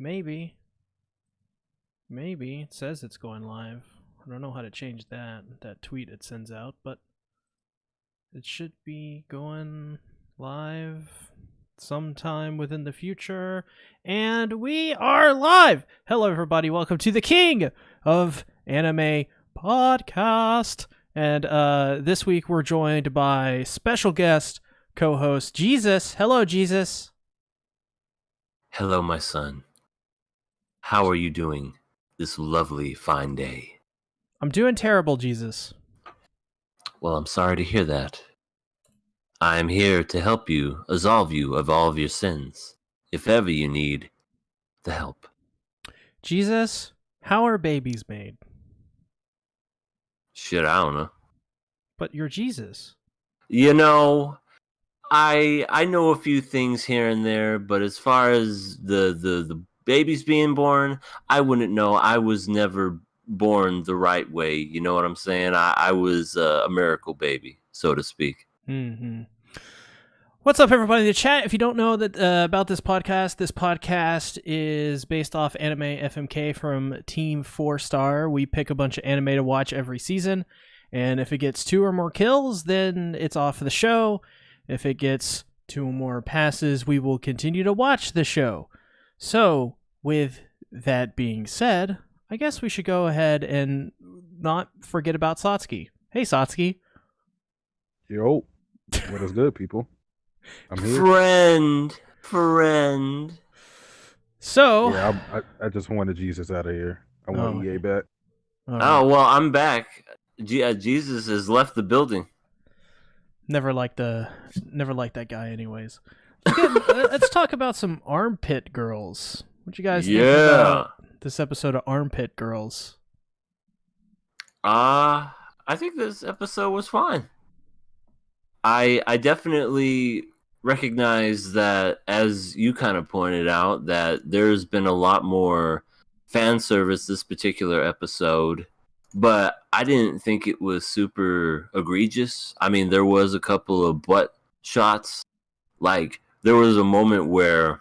Maybe. Maybe. It says it's going live. I don't know how to change that tweet it sends out, but it should be going live sometime within the future. And we are live! Hello, everybody. Welcome to the King of Anime Podcast. And this week we're joined by special guest co-host Jesus. Hello, Jesus. Hello, my son. How are you doing this lovely, fine day? I'm doing terrible, Jesus. Well, I'm sorry to hear that. I am here to help you, absolve you of all of your sins, if ever you need the help. Jesus, how are babies made? Shit, I don't know. But you're Jesus. You know, I know a few things here and there, but as far as the babies being born, I wouldn't know. I was never born the right way. You know what I'm saying? I was a miracle baby, so to speak. Mm-hmm. What's up, everybody in the chat? If you don't know that about this podcast is based off Anime FMK from Team 4-Star. We pick a bunch of anime to watch every season, and if it gets 2 or more kills, then it's off the show. If it gets 2 or more passes, we will continue to watch the show. So, with that being said, I guess we should go ahead and not forget about Satsuki. Hey, Satsuki. Yo, what is good, people? I'm here. Friend. So, yeah, I just wanted Jesus out of here. I want EA back. Oh, well, I'm back. Jesus has left the building. Never liked that guy. Anyways, let's talk about some Armpit Girls. What you guys think about this episode of Armpit Girls? I think this episode was fine. I definitely recognize that, as you kind of pointed out, that there's been a lot more fan service this particular episode, but I didn't think it was super egregious. I mean, there was a couple of butt shots. Like, there was a moment where,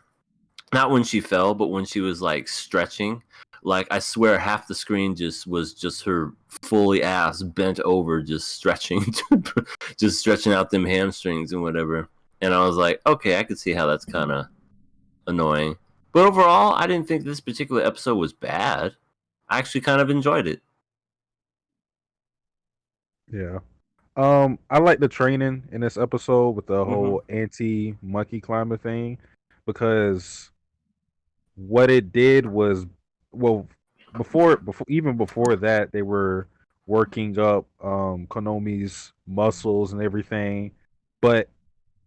not when she fell, but when she was, like, stretching. Like, I swear half the screen was just her fully ass bent over, just stretching, just stretching out them hamstrings and whatever. And I was like, okay, I could see how that's kind of annoying. But overall, I didn't think this particular episode was bad. I actually kind of enjoyed it. Yeah. I like the training in this episode with the whole anti-monkey climber thing, because what it did was, well, before that, they were working up Konomi's muscles and everything. But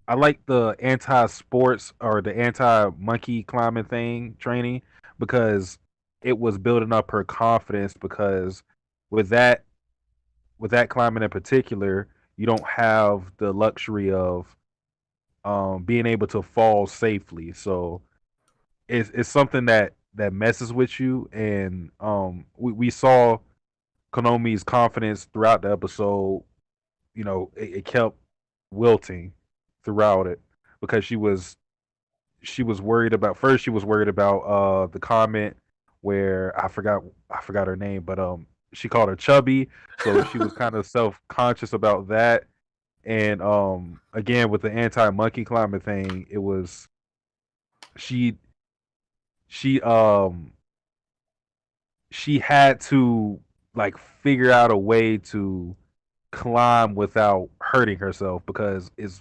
I like the anti-sports or the anti-monkey climbing thing training, because it was building up her confidence, because with that climbing in particular, you don't have the luxury of being able to fall safely. So it's something that messes with you, and we saw Konomi's confidence throughout the episode. You know, it kept wilting throughout it, because she was worried about, first she was worried about the comment where I forgot her name, but she called her chubby, so she was kind of self-conscious about that. And again, with the anti-monkey climber thing, it was she had to, like, figure out a way to climb without hurting herself, because it's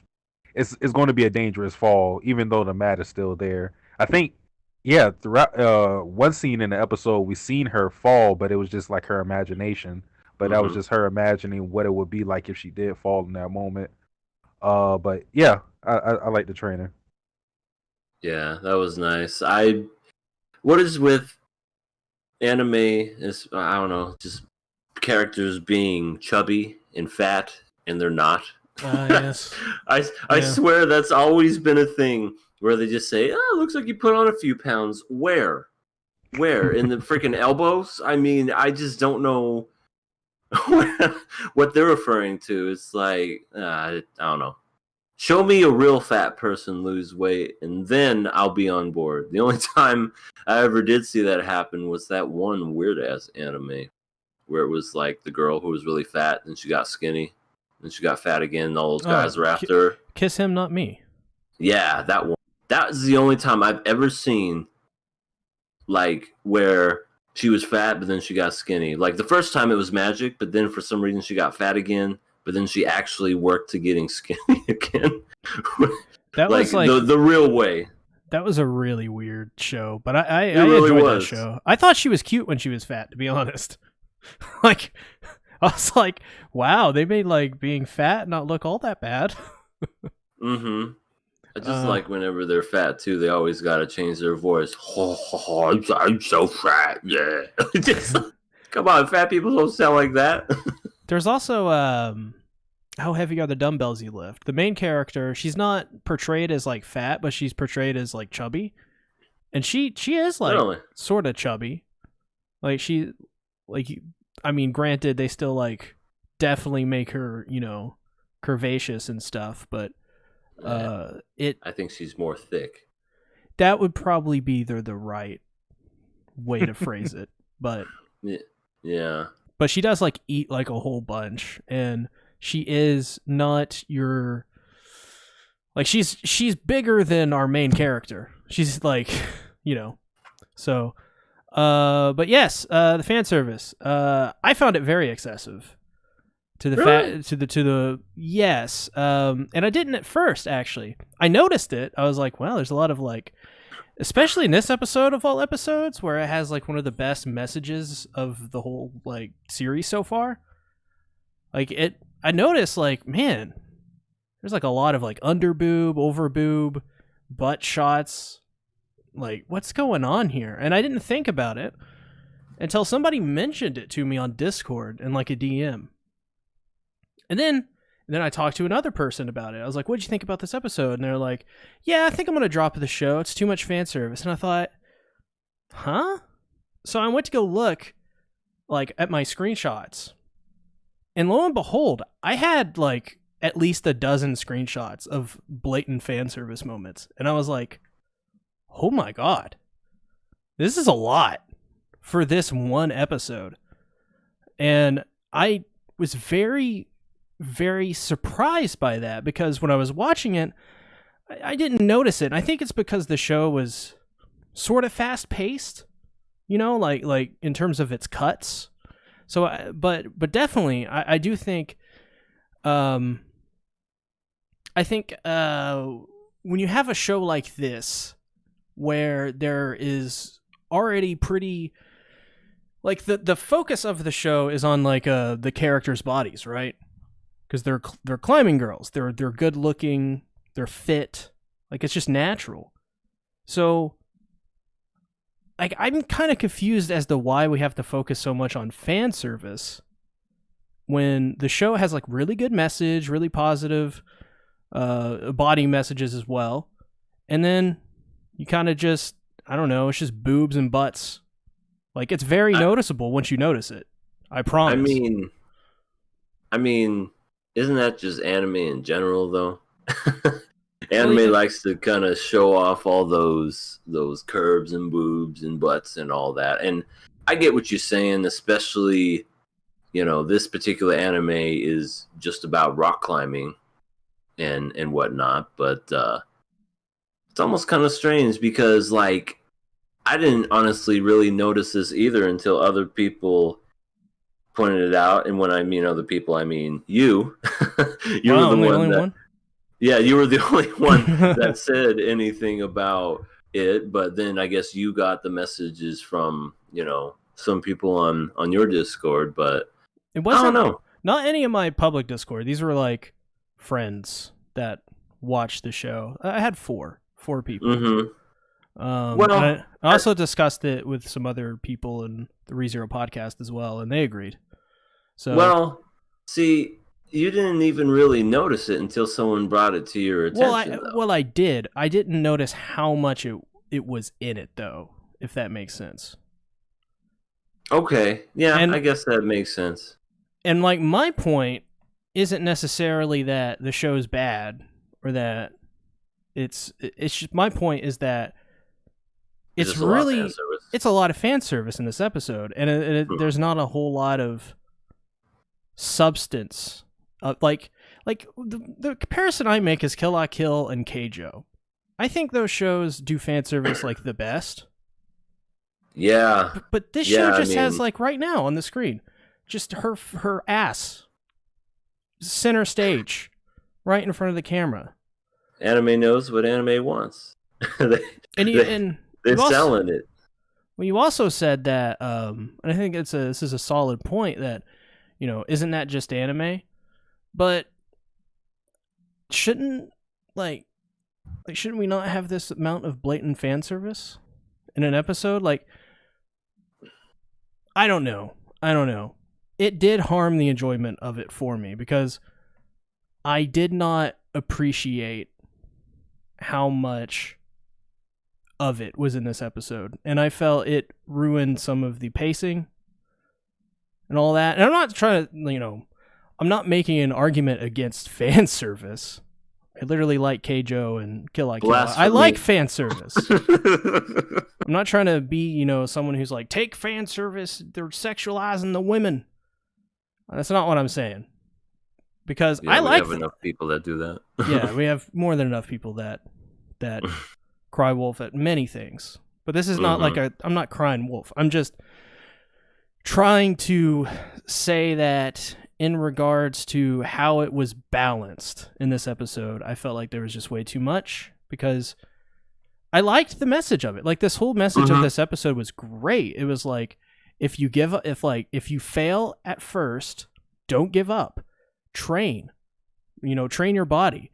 going to be a dangerous fall, even though the mat is still there. I think, yeah, throughout one scene in the episode, we seen her fall, but it was just like her imagination. But that was just her imagining what it would be like if she did fall in that moment. But yeah, I like the trainer. Yeah, that was nice. What is with anime is, I don't know, just characters being chubby and fat, and they're not. Yes. I swear that's always been a thing, where they just say, "Oh, looks like you put on a few pounds." Where in the freaking elbows? I mean, I just don't know what they're referring to. It's like, I don't know. Show me a real fat person lose weight, and then I'll be on board. The only time I ever did see that happen was that one weird-ass anime where it was like the girl who was really fat, and she got skinny, and she got fat again, and all those guys were after her. Kiss Him, Not Me. Yeah, that one. That was the only time I've ever seen, like, where she was fat, but then she got skinny. Like, the first time it was magic, but then for some reason she got fat again, but then she actually worked to getting skinny again. That was like the real way. That was a really weird show, but I really enjoyed was. that show. I thought she was cute when she was fat, to be honest. Like, I was like, wow, they made like being fat not look all that bad. Mm-hmm. I just like whenever they're fat too, they always gotta change their voice. I'm so fat, yeah. Just, come on, fat people don't sound like that. There's also how heavy are the dumbbells you lift? The main character, she's not portrayed as like fat, but she's portrayed as like chubby, and she is like Really? sort of chubby. Like I mean, granted, they still like definitely make her, you know, curvaceous and stuff, but I think she's more thick. That would probably be the right way to phrase it, but yeah. But she does like eat like a whole bunch, and she is not your like she's bigger than our main character. She's like, you know. So but yes, the fan service. I found it very excessive. To the really? to the yes. And I didn't at first actually. I noticed it. I was like, well, there's a lot of like, especially in this episode of all episodes, where it has like one of the best messages of the whole like series so far. Like I noticed like, man, there's like a lot of like under boob, over boob, butt shots. Like, what's going on here? And I didn't think about it until somebody mentioned it to me on Discord in like a DM. And then I talked to another person about it. I was like, what'd you think about this episode? And they're like, yeah, I think I'm going to drop the show. It's too much fan service. And I thought, huh? So I went to go look like at my screenshots. And lo and behold, I had like at least a dozen screenshots of blatant fan service moments. And I was like, oh my God, this is a lot for this one episode. And I was very, very surprised by that, because when I was watching it, I didn't notice it. And I think it's because the show was sort of fast paced, you know, like in terms of its cuts. So, but definitely, I do think, I think when you have a show like this, where there is already pretty, like the focus of the show is on like the characters' bodies, right? Because they're climbing girls, they're good looking, they're fit, like it's just natural. So like I'm kind of confused as to why we have to focus so much on fan service when the show has like really good message, really positive body messages as well, and then you kind of just, I don't know, it's just boobs and butts. Like it's very noticeable once you notice it. I promise. I mean, isn't that just anime in general though? Anime likes to kind of show off all those curves and boobs and butts and all that. And I get what you're saying, especially, you know, this particular anime is just about rock climbing and whatnot. But it's almost kind of strange because, like, I didn't honestly really notice this either until other people pointed it out. And when I mean other people, I mean you. You were the only one. Yeah, you were the only one that said anything about it. But then I guess you got the messages from, you know, some people on your Discord. But it wasn't, I don't know. Not any of my public Discord. These were like friends that watched the show. I had four people. Mm-hmm. Well, I also discussed it with some other people in the ReZero podcast as well, and they agreed. So, well, see, you didn't even really notice it until someone brought it to your attention. Well, I did. I didn't notice how much it was in it, though, if that makes sense. Okay, yeah, I guess that makes sense. And like my point isn't necessarily that the show's bad or that it's just, my point is that it's just a lot of fan really service. it's a lot of fan service in this episode, and there's not a whole lot of substance. Like the comparison I make is Kill la Kill and Keijo. I think those shows do fan service like the best. Yeah. But this show just has, like, right now on the screen, just her ass center stage, right in front of the camera. Anime knows what anime wants. They're selling it. Well, you also said that, and I think this is a solid point, that, you know, isn't that just anime? But shouldn't we not have this amount of blatant fan service in an episode? Like, I don't know. It did harm the enjoyment of it for me, because I did not appreciate how much of it was in this episode, and I felt it ruined some of the pacing and all that. And I'm not trying to, I'm not making an argument against fan service. I literally like Keijo and Kill la Kill. I like fan service. I'm not trying to be, someone who's like, take fan service, they're sexualizing the women. That's not what I'm saying. Because I like... We have enough people that do that. Yeah, we have more than enough people that cry wolf at many things. But this is not like I'm not crying wolf. I'm just trying to say that in regards to how it was balanced in this episode, I felt like there was just way too much, because I liked the message of it. Like, this whole message of this episode was great. It was like, if you fail at first, don't give up. Train. Train your body.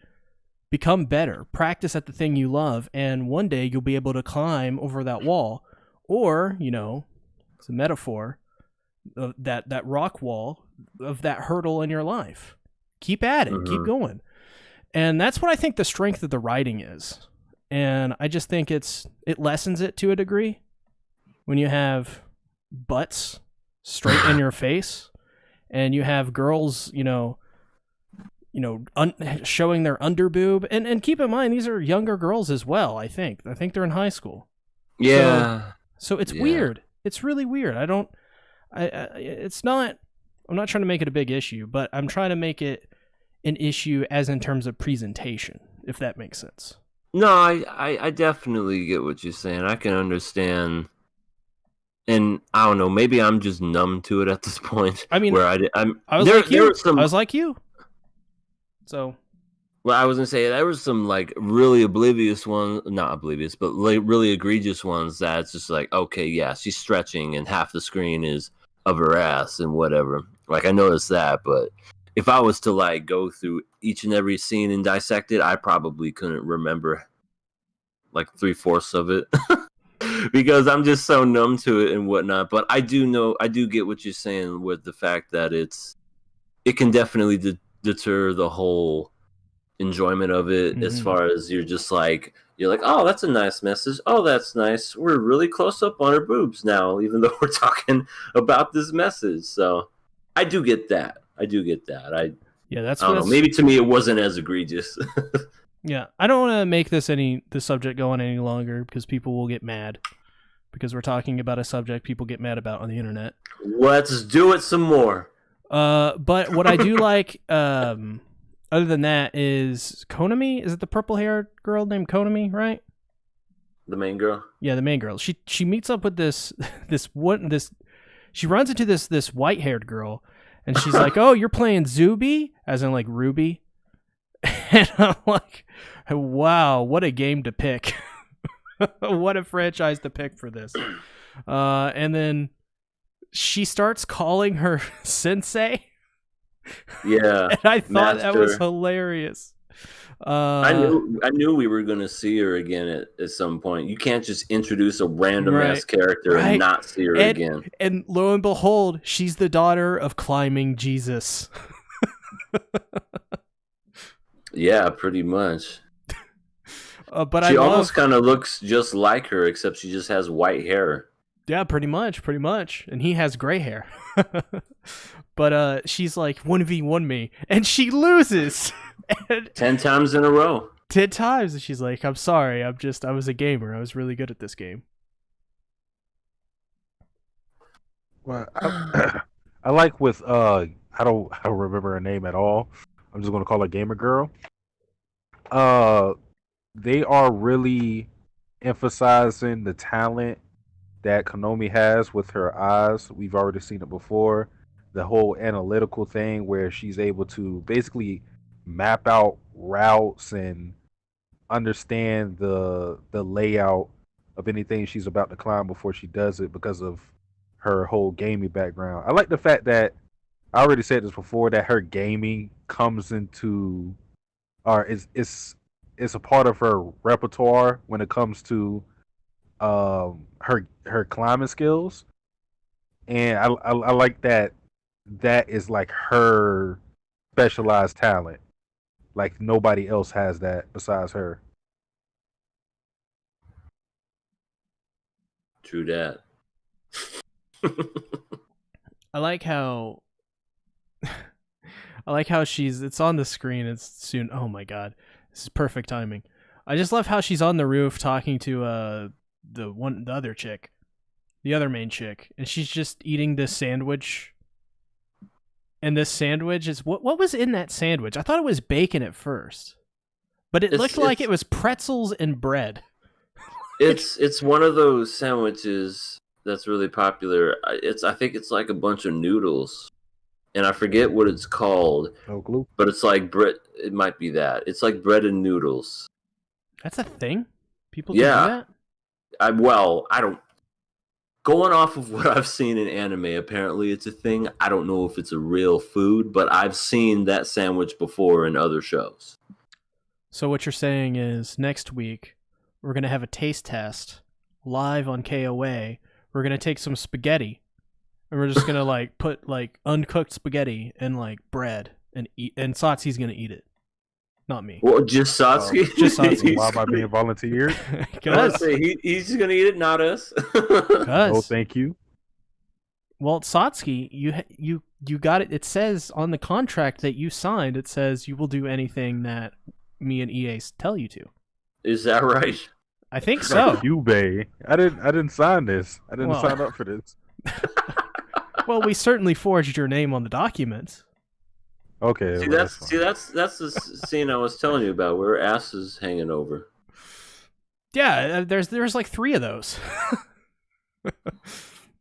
Become better. Practice at the thing you love, and one day you'll be able to climb over that wall. Or, it's a metaphor, of that rock wall, of that hurdle in your life. Keep at it. Keep going. And that's what I think the strength of the writing is. And I just think it lessens it to a degree when you have butts straight in your face, and you have girls, showing their underboob. And keep in mind, these are younger girls as well, I think. I think they're in high school. Yeah. So it's weird. It's really weird. I'm not trying to make it a big issue, but I'm trying to make it an issue as in terms of presentation, if that makes sense. No, I definitely get what you're saying. I can understand, and I don't know, maybe I'm just numb to it at this point. I mean, where I was like you. So, well, I was gonna say there was some like really oblivious ones, not oblivious, but like really egregious ones that's just like, okay, yeah, she's stretching and half the screen is of her ass and whatever. Like, I noticed that, but if I was to like go through each and every scene and dissect it, I probably couldn't remember like 3/4 of it because I'm just so numb to it and whatnot. But I do get what you're saying with the fact that it can definitely deter the whole enjoyment of it, as far as you're like, oh, that's a nice message. Oh, that's nice. We're really close up on her boobs now, even though we're talking about this message. So I do get that. I don't know. Maybe to me it wasn't as egregious. Yeah, I don't want to make the subject go on any longer, because people will get mad, because we're talking about a subject people get mad about on the internet. Let's do it some more. But what I do like, other than that, is Konami. Is it the purple-haired girl named Konami, right? The main girl? Yeah, the main girl. She meets up with this she runs into this white-haired girl, and she's like, "Oh, you're playing Zuby?" As in, like, Ruby. And I'm like, wow, what a game to pick. What a franchise to pick for this. And then she starts calling her sensei. Yeah. And I thought that was hilarious. I knew we were going to see her again at some point. You can't just introduce a random ass character and not see her again. And lo and behold, she's the daughter of Climbing Jesus. Yeah, pretty much. But she almost kind of looks just like her, except she just has white hair. Yeah, pretty much. And he has gray hair. But she's like, 1v1 me. And she loses. 10 times in a row. 10 times. And she's like, I'm sorry. I was a gamer. I was really good at this game. Well, I like with I don't remember her name at all. I'm just gonna call her Gamer Girl. They are really emphasizing the talent that Konami has with her eyes. We've already seen it before. The whole analytical thing where she's able to basically map out routes and understand the layout of anything she's about to climb before she does it because of her whole gaming background. I like the fact that I already said this before that her gaming comes into or is a part of her repertoire when it comes to her climbing skills, and I like that is like her specialized talent. Like nobody else has that besides her. True that. I like how it's on the screen. It's soon. Oh my god, this is perfect timing. I just love how she's on the roof talking to the other chick, the other main chick, and she's just eating this sandwich. And this sandwich is what was in that sandwich? I thought it was bacon at first, but it looked like it was pretzels and bread. It's one of those sandwiches that's really popular. I think it's like a bunch of noodles, and I forget what it's called. No clue. But it's like bread. It might be that. It's like bread and noodles. That's a thing. People do that. I don't. Going off of what I've seen in anime, apparently it's a thing. I don't know if it's a real food, but I've seen that sandwich before in other shows. So what you're saying is next week we're going to have a taste test live on KOA. We're going to take some spaghetti and we're just going to put uncooked spaghetti and bread and eat, and Satsuki's going to eat it. Not me. Well, just Satsuki? Just Satsuki. Why am I being volunteered? He's just going to eat it, not us. Oh, thank you. Well, Satsuki, you got it. It says on the contract that you signed, it says you will do anything that me and EA tell you to. Is that right? I think so. You, Bay. I didn't sign this. I didn't sign up for this. Well, we certainly forged your name on the documents. Okay. That's the scene I was telling you about where ass is hanging over. Yeah, there's 3 of those.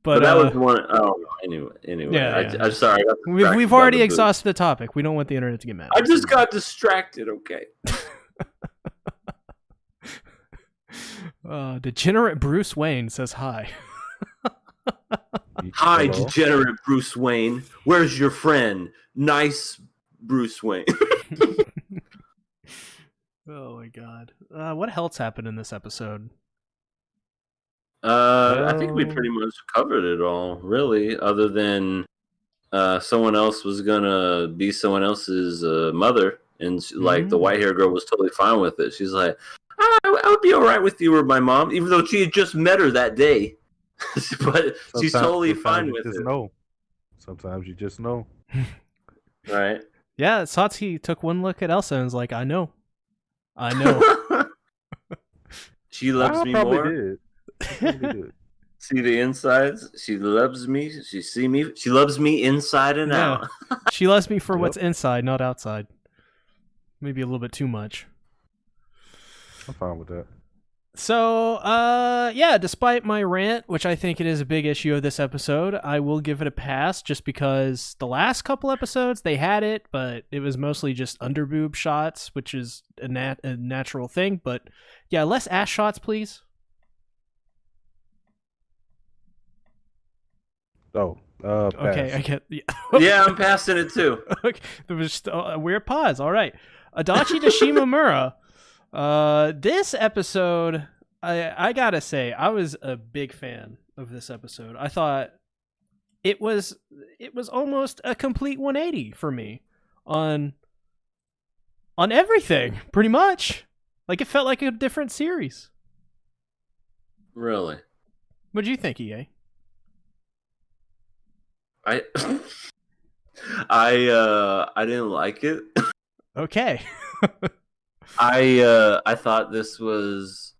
but that was one. Oh, anyway. Yeah. I'm sorry. We've already exhausted the topic. We don't want the internet to get mad. I just got distracted. Okay. Degenerate Bruce Wayne says hi. Hi, degenerate Bruce Wayne. Where's your friend? Nice Bruce Wayne. Oh my god. What else happened in this episode? I think we pretty much covered it all, really, other than someone else was gonna be someone else's mother, and the white hair girl was totally fine with it. She's like, I would be all right with you or my mom, even though she had just met her that day. But she's totally fine with it. Know. Sometimes you just know. Right? Yeah, Satsuki took one look at Elsa and was like, I know. She loves me more. Did. See the insides? She loves me. She loves me inside and out. She loves me for what's inside, not outside. Maybe a little bit too much. I'm fine with that. So, despite my rant, which I think it is a big issue of this episode, I will give it a pass just because the last couple episodes, they had it, but it was mostly just underboob shots, which is a natural thing. But, yeah, less ass shots, please. Oh, pass. Okay, I get... Yeah, I'm passing it, too. Okay, there was just a weird pause. All right. Adachi to Shimamura. This episode, I gotta say, I was a big fan of this episode. I thought it was almost a complete 180 for me on everything, pretty much. Like, it felt like a different series. Really? What'd you think, EA? I I didn't like it. Okay. I thought this was.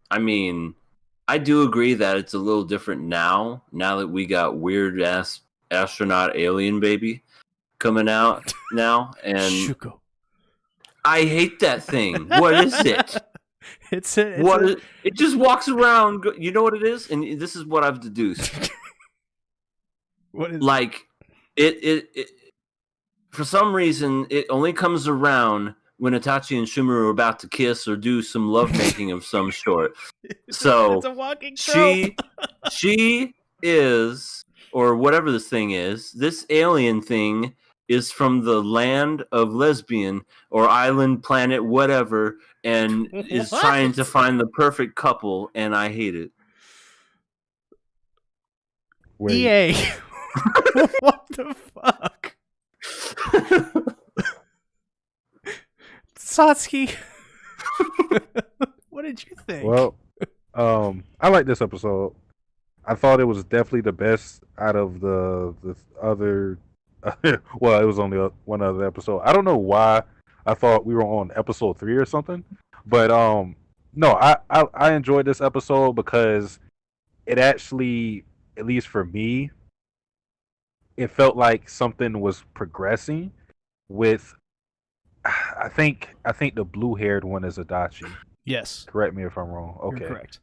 I mean, I do agree that it's a little different now. Now that we got weird ass astronaut alien baby coming out now, and Shuko. I hate that thing. What is it? It just walks around. You know what it is, and this is what I've deduced. What is like it? For some reason, it only comes around when Adachi and Shimamura are about to kiss or do some lovemaking of some sort. So it's a walking trope. she is, or whatever this thing is, this alien thing is from the land of lesbian or island, planet, whatever, and is trying to find the perfect couple, and I hate it. Wait. EA. What the fuck? Satsuki. What did you think? Well, I like this episode. I thought it was definitely the best out of the other. Well, it was only one other episode. I don't know why I thought we were on episode 3 or something, but no, I enjoyed this episode because it actually, at least for me, it felt like something was progressing with. I think the blue-haired one is Adachi. Yes. Correct me if I'm wrong. Okay. You're correct.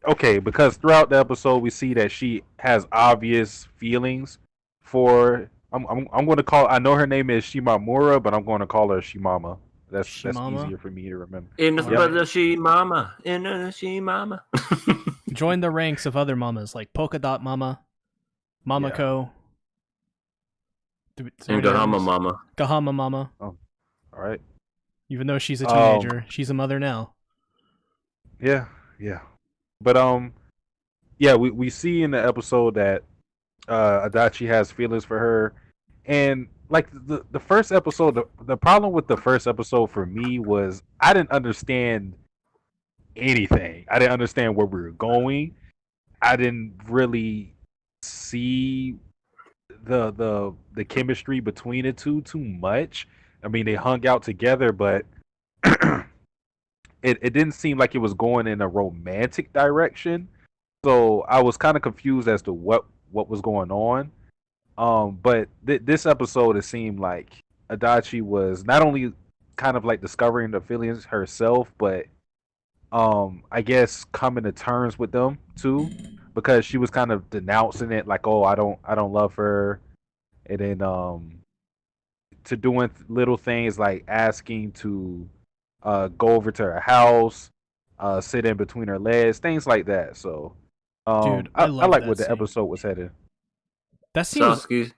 Okay, because throughout the episode we see that she has obvious feelings for. I'm going to call. I know her name is Shimamura, but I'm going to call her Shimama. That's easier for me to remember. Shimama. Join the ranks of other mamas like Polka Dot Mama, Mamako, and Gahama Mama. Gahama Mama. Oh, all right. Even though she's a teenager, she's a mother now. Yeah. But yeah, we see in the episode that Adachi has feelings for her, and like the first episode, the problem with the first episode for me was I didn't understand anything. I didn't understand where we were going. I didn't really see the chemistry between the two too much. I mean, they hung out together, but it didn't seem like it was going in a romantic direction. So I was kind of confused as to what was going on. But this episode, it seemed like Adachi was not only kind of like discovering the feelings herself, but I guess coming to terms with them too, because she was kind of denouncing it, like, oh, I don't love her, and then to doing little things like asking to go over to her house, sit in between her legs, things like that. So, Dude, I like that what the scene. episode was headed. That scene was... Sasuke.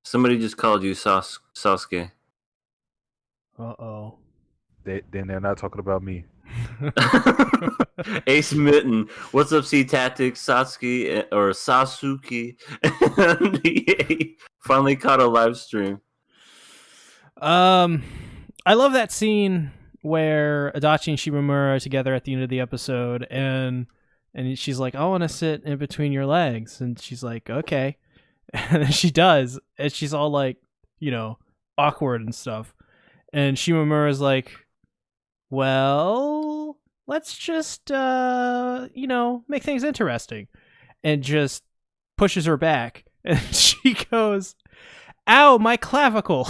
Somebody just called you Sasuke. Uh-oh. Then they're not talking about me. Ace Mitten. What's up, SeaTactics, Sasuke? He finally caught a live stream. I love that scene where Adachi and Shimamura are together at the end of the episode, and she's like, I want to sit in between your legs, and she's like, okay. And then she does, and she's all like, awkward and stuff. And Shimamura's like, well, let's just, make things interesting. And just pushes her back. And she goes, ow, my clavicle.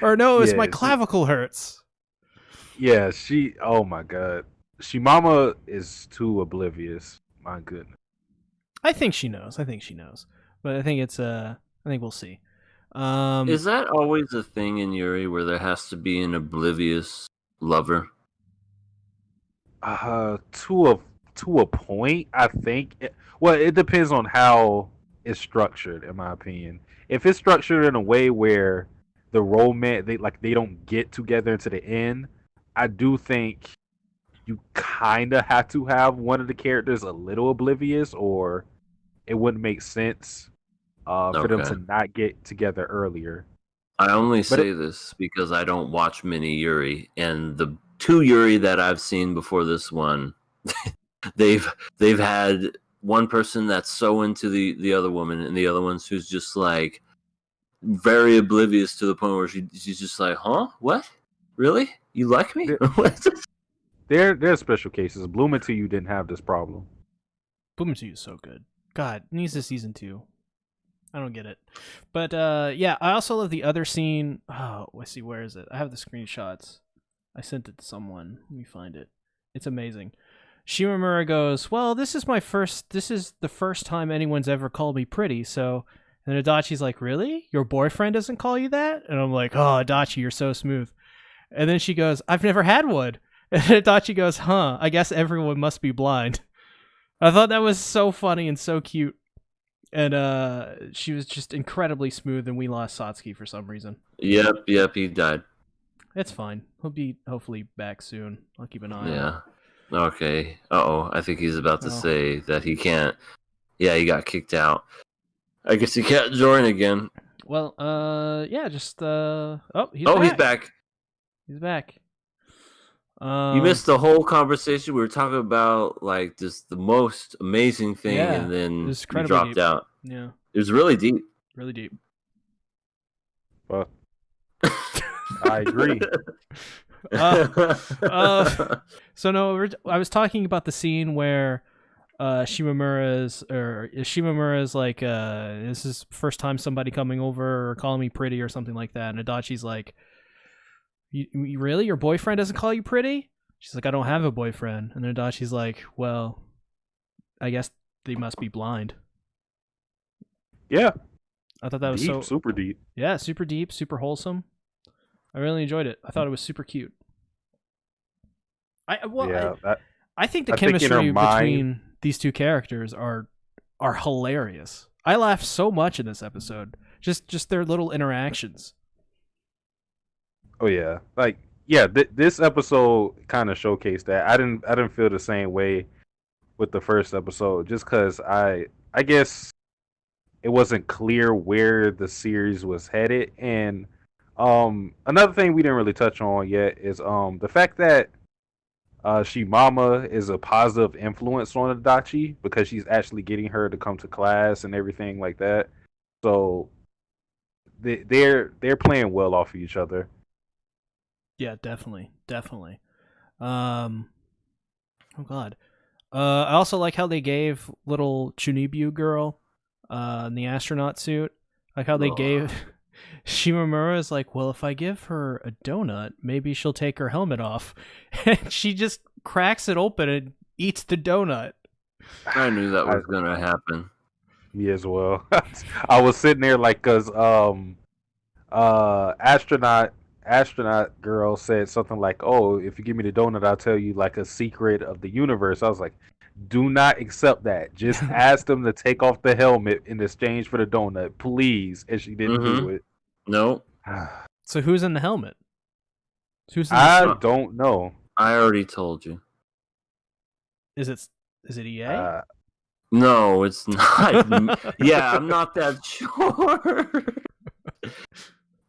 Or no, it's my clavicle hurts. Yeah, oh my god. Shimama is too oblivious. My goodness. I think she knows. But I think I think we'll see. Is that always a thing in Yuri where there has to be an oblivious lover? To a point, I think. It depends on how it's structured, in my opinion. If it's structured in a way where the romance they don't get together to the end, I do think you kind of have to have one of the characters a little oblivious, or it wouldn't make sense for them to not get together earlier. I only say this because I don't watch many Yuri, and the two Yuri that I've seen before this one, they've had one person that's so into the other woman, and the other one's who's just like very oblivious to the point where she's just like, huh? What? Really? You like me? There's special cases. Blooming to You didn't have this problem. Blooming to You is so good. God, it needs a season 2. I don't get it. But yeah, I also love the other scene. Oh, let's see, where is it? I have the screenshots. I sent it to someone. Let me find it. It's amazing. Shimamura goes, well, this is the first time anyone's ever called me pretty, so... And Adachi's like, really? Your boyfriend doesn't call you that? And I'm like, oh, Adachi, you're so smooth. And then she goes, I've never had one. And Adachi goes, huh, I guess everyone must be blind. I thought that was so funny and so cute. And she was just incredibly smooth, and we lost Satsuki for some reason. Yep, he died. It's fine. He'll be hopefully back soon. I'll keep an eye on him. Yeah. Okay. Uh-oh. I think he's about to say that he can't. Yeah, he got kicked out. I guess he can't join again. Well, yeah, just he's back. He's back. You missed the whole conversation. We were talking about like just the most amazing thing, and then you dropped out. Yeah, it was really deep. Really deep. Well, I agree. So no, I was talking about the scene where Shimamura's like, this is first time somebody coming over or calling me pretty or something like that, and Adachi's like, you really? Your boyfriend doesn't call you pretty? She's like, I don't have a boyfriend. And then Adachi's like, well, I guess they must be blind. Yeah. I thought that was deep, super deep. Yeah, super deep, super wholesome. I really enjoyed it. I thought it was super cute. I think the chemistry between these two characters are hilarious. I laughed so much in this episode. Just their little interactions. Oh yeah, like yeah. This episode kind of showcased that. I didn't feel the same way with the first episode, just because I guess it wasn't clear where the series was headed. And another thing we didn't really touch on yet is the fact that Shimama is a positive influence on Adachi because she's actually getting her to come to class and everything like that. So they're playing well off of each other. Yeah, definitely. Oh god. I also like how they gave little Chunibyu girl in the astronaut suit. Like how they gave Shimamura is like, well, if I give her a donut, maybe she'll take her helmet off. And she just cracks it open and eats the donut. I knew that was gonna happen. Me as well. I was sitting there like, cause astronaut girl said something like, oh, if you give me the donut, I'll tell you like a secret of the universe. I was like, do not accept that. Just ask them to take off the helmet in exchange for the donut, please. And she didn't do it. No. So who's in the helmet? I don't know. I already told you. Is it EA? No, it's not. Yeah, I'm not that sure.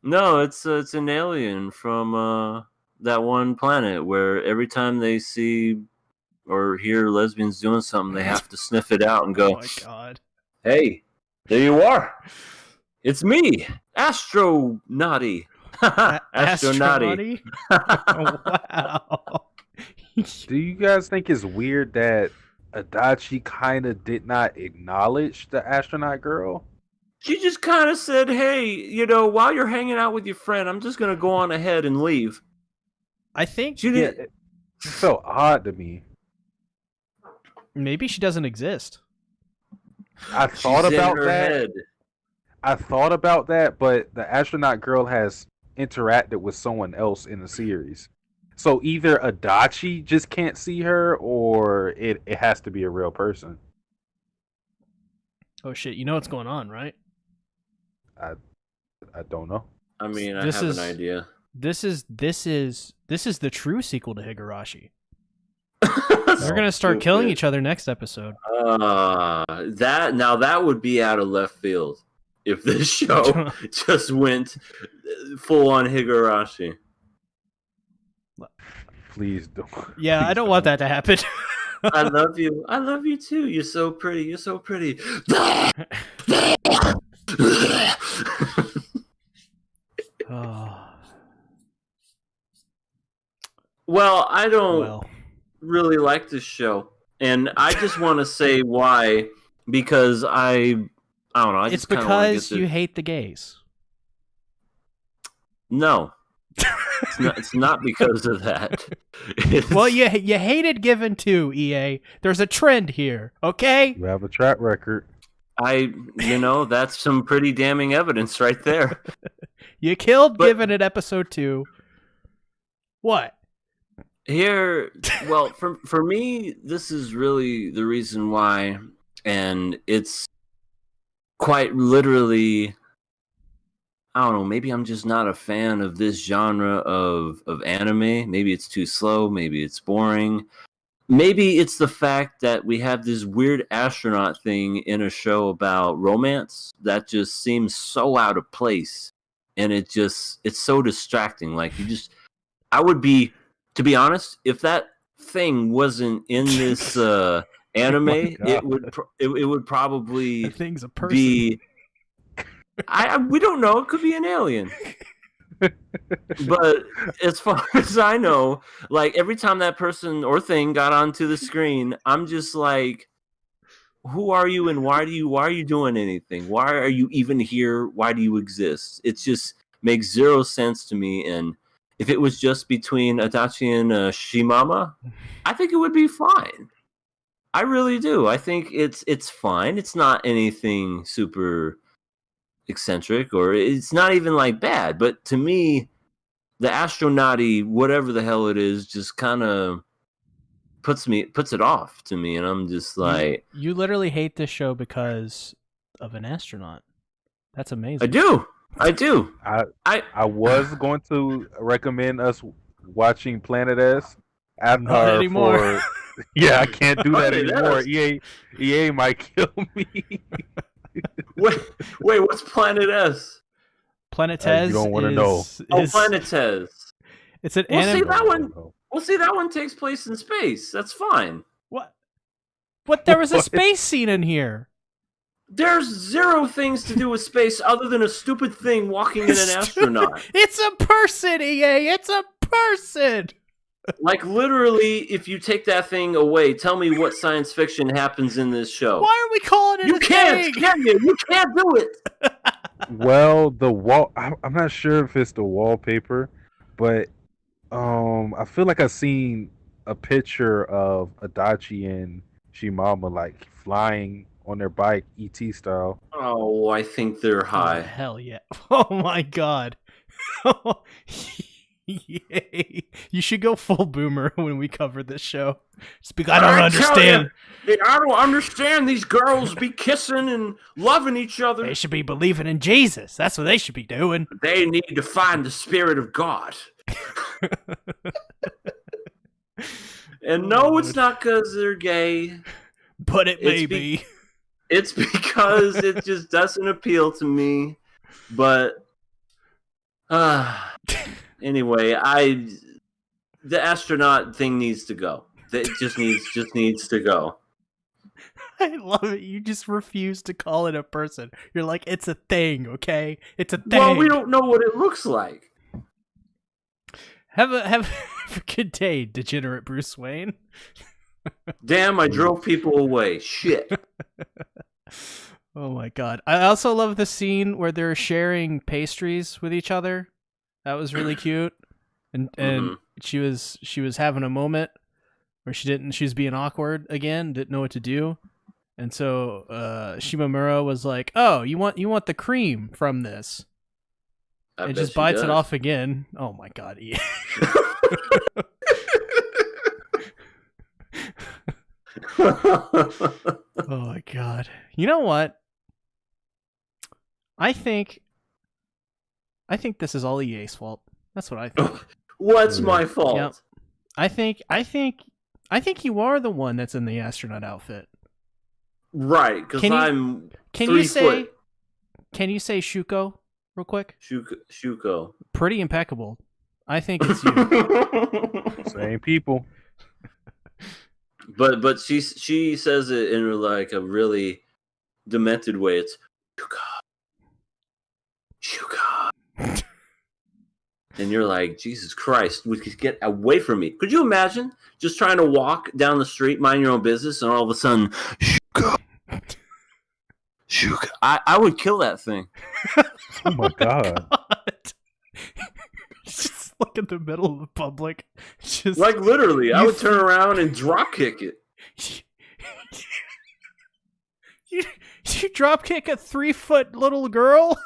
No, it's an alien from that one planet where every time they see or hear lesbians doing something, they have to sniff it out and go, oh my god. Hey, there you are. It's me, Astronauty. Astronauty. Wow. Do you guys think it's weird that Adachi kind of did not acknowledge the astronaut girl? She just kind of said, hey, while you're hanging out with your friend, I'm just going to go on ahead and leave. I think she did. It felt odd to me. Maybe she doesn't exist. I thought about that. Head. I thought about that, but the astronaut girl has interacted with someone else in the series. So either Adachi just can't see her, or it has to be a real person. Oh shit! You know what's going on, right? I don't know. I mean, I have an idea. This is the true sequel to Higurashi. They're gonna start killing each other next episode. That would be out of left field if this show just went full on Higurashi. Please don't. Yeah, I don't want that to happen. I love you. I love you too. You're so pretty. You're so pretty. Oh, Well, I don't well, really like this show, and I just want to say why. Because I don't know. I it's just kind of want to because get you the... hate the gays. No, it's not because of that. Well, you hated Given too, EA. There's a trend here, okay? You have a track record. That's some pretty damning evidence right there. You killed But- Given at episode 2. What? Here, well, for me, this is really the reason why, and it's quite literally, I don't know, maybe I'm just not a fan of this genre of anime. Maybe it's too slow, maybe it's boring. Maybe it's the fact that we have this weird astronaut thing in a show about romance that just seems so out of place, and it's so distracting. Like, I would be, to be honest, if that thing wasn't in this anime, it would probably That thing's a person. be. We don't know. It could be an alien. But as far as I know, like every time that person or thing got onto the screen, I'm just like, who are you and why are you doing anything? Why are you even here? Why do you exist? It just makes zero sense to me. And if it was just between Adachi and Shimamura, I think it would be fine. I really do. I think it's fine. It's not anything super eccentric, or it's not even like bad. But to me, the astronauty, whatever the hell it is, just kind of puts it off to me, and I'm just like, You literally hate this show because of an astronaut. That's amazing. I do. I was going to recommend us watching Planet S. Not anymore. Yeah, I can't do that Planet anymore. S. EA might kill me. Wait, what's Planet S? Planet Tez. You don't want to know. Oh, Planet Tez. It's an Well, see, anime. that one. Well, see, that one takes place in space. That's fine. What? What? There was a What? space scene in here. There's zero things to do with space other than a stupid thing walking in an astronaut. It's a person, EA. It's a person. Like, literally, if you take that thing away, tell me what science fiction happens in this show. Why are we calling it You a can't, thing? can you? You can't do it. Well, the wall. I'm not sure if it's the wallpaper, but I feel like I've seen a picture of Adachi and Shimamura like flying on their bike, ET style. Oh, I think they're Oh, high. hell yeah. Oh my god. Yay. You should go full boomer when we cover this show. Just be, I don't understand. I don't understand these girls be kissing and loving each other. They should be believing in Jesus. That's what they should be doing. They need to find the spirit of God. And no, it's not because they're gay. But it may It's be. It's because it just doesn't appeal to me. But anyway, the astronaut thing needs to go. It just needs to go. I love it. You just refuse to call it a person. You're like, it's a thing, okay? It's a thing. Well, we don't know what it looks like. Have a good day, degenerate Bruce Wayne. Damn, I drove people away. Shit. Oh my god. I also love the scene where they're sharing pastries with each other. That was really cute. And she was having a moment where she was being awkward again, didn't know what to do. And so Shimamura was like, "Oh, you want the cream from this?" And just bites it off again. Oh my god. Yeah. Oh my god. You know what? I think this is all EA's fault. That's what I think. What's my fault? Yep. I think you are the one that's in the astronaut outfit. Right, because I'm Can 3 you say foot. Can you say Shuko real quick? Shuko. Pretty impeccable. I think it's you. Same people. But she says it in like a really demented way. It's Shuka. And you're like, Jesus Christ, we could get away from me. Could you imagine just trying to walk down the street, mind your own business, and all of a sudden, Shuka. Shuka. I would kill that thing. Oh my god. Just like in the middle of the public. Just Like literally, I would turn around and drop kick it. You drop kick a 3-foot little girl?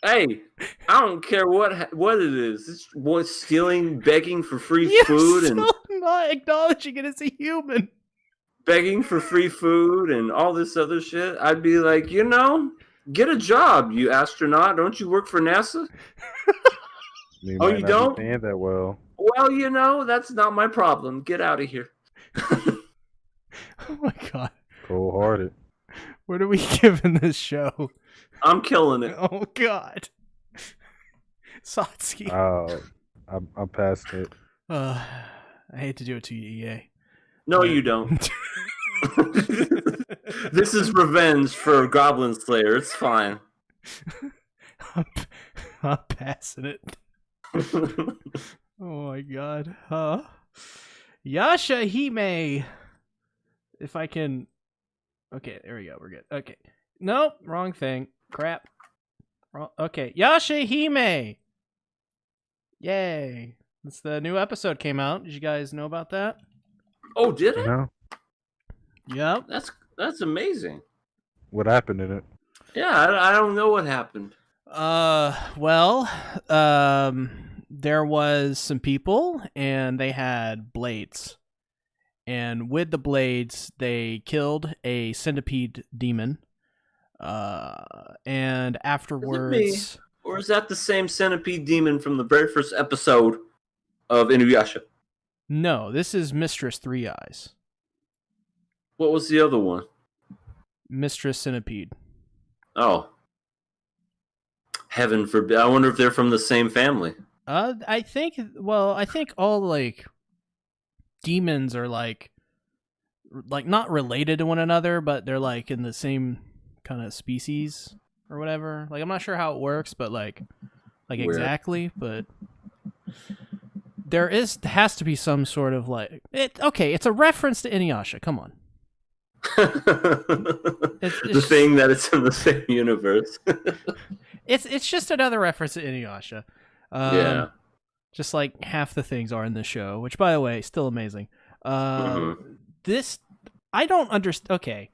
Hey, I don't care what it is. This boy stealing, begging for free You're food, still and not acknowledging it as a human. begging for free food and all this other shit. I'd be like, get a job, you astronaut. Don't you work for NASA? You Oh, might you not don't? be paying that well. Well, that's not my problem. Get out of here. Oh my god. Cold hearted. What are we giving this show? I'm killing it. Oh god. Satsuki. I'm past it. I hate to do it to you, EA. No, you don't. This is revenge for Goblin Slayer. It's fine. I'm passing it. Oh my god. YashaHime. If I can... Okay, there we go. We're good. Okay. Nope, wrong thing. Crap. Okay, YashaHime. Yay. It's the new episode came out. Did you guys know about that? Oh, did it? No? Yep. That's amazing. What happened in it? Yeah, I don't know what happened. Well, there was some people and they had blades. And with the blades, they killed a centipede demon. And afterwards... Is it me? Or is that the same centipede demon from the very first episode of Inuyasha? No, this is Mistress Three Eyes. What was the other one? Mistress Centipede. Oh. Heaven forbid. I wonder if they're from the same family. I think all like demons are like not related to one another, but they're like in the same kind of species or whatever. Like I'm not sure how it works, but like Weird. exactly, but there has to be some sort of like it's a reference to Inuyasha. Come on. The thing that it's in the same universe. It's just another reference to Inuyasha. Yeah. Just like half the things are in the show, which by the way, still amazing. This I don't understand. Okay,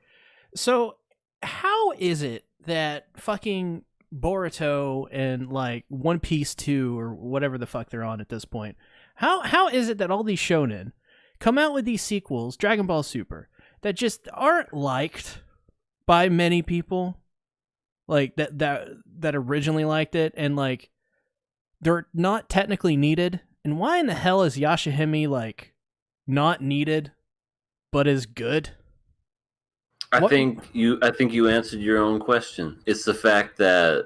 so how is it that fucking Boruto and like One Piece 2 or whatever the fuck they're on at this point? How is it that all these shonen come out with these sequels, Dragon Ball Super, that just aren't liked by many people, like that originally liked it, and like they're not technically needed? And why in the hell is YashaHime like not needed but is good? I think you answered your own question. It's the fact that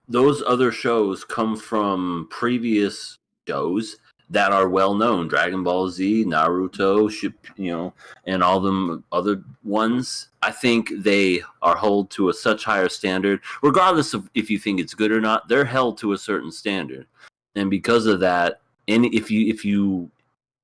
those other shows come from previous shows that are well known. Dragon Ball Z, Naruto, and all them other ones. I think they are held to a such higher standard, regardless of if you think it's good or not. They're held to a certain standard, and because of that, if you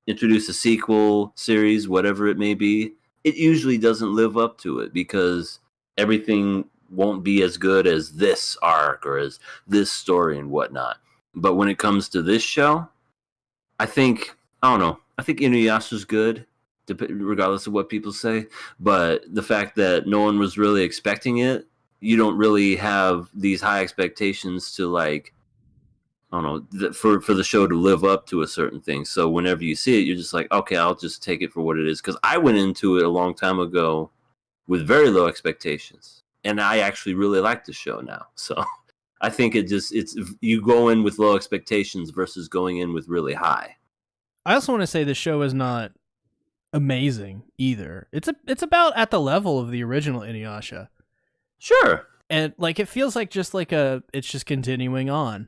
introduce a sequel series, whatever it may be, it usually doesn't live up to it because everything won't be as good as this arc or as this story and whatnot. But when it comes to this show, I think Inuyasha's good, regardless of what people say. But the fact that no one was really expecting it, you don't really have these high expectations to like, I don't know, for the show to live up to a certain thing. So whenever you see it, you're just like, okay, I'll just take it for what it is. Because I went into it a long time ago with very low expectations, and I actually really like the show now. So I think it's you go in with low expectations versus going in with really high. I also want to say the show is not amazing either. It's about at the level of the original Inuyasha. Sure. And like it feels like it's just continuing on.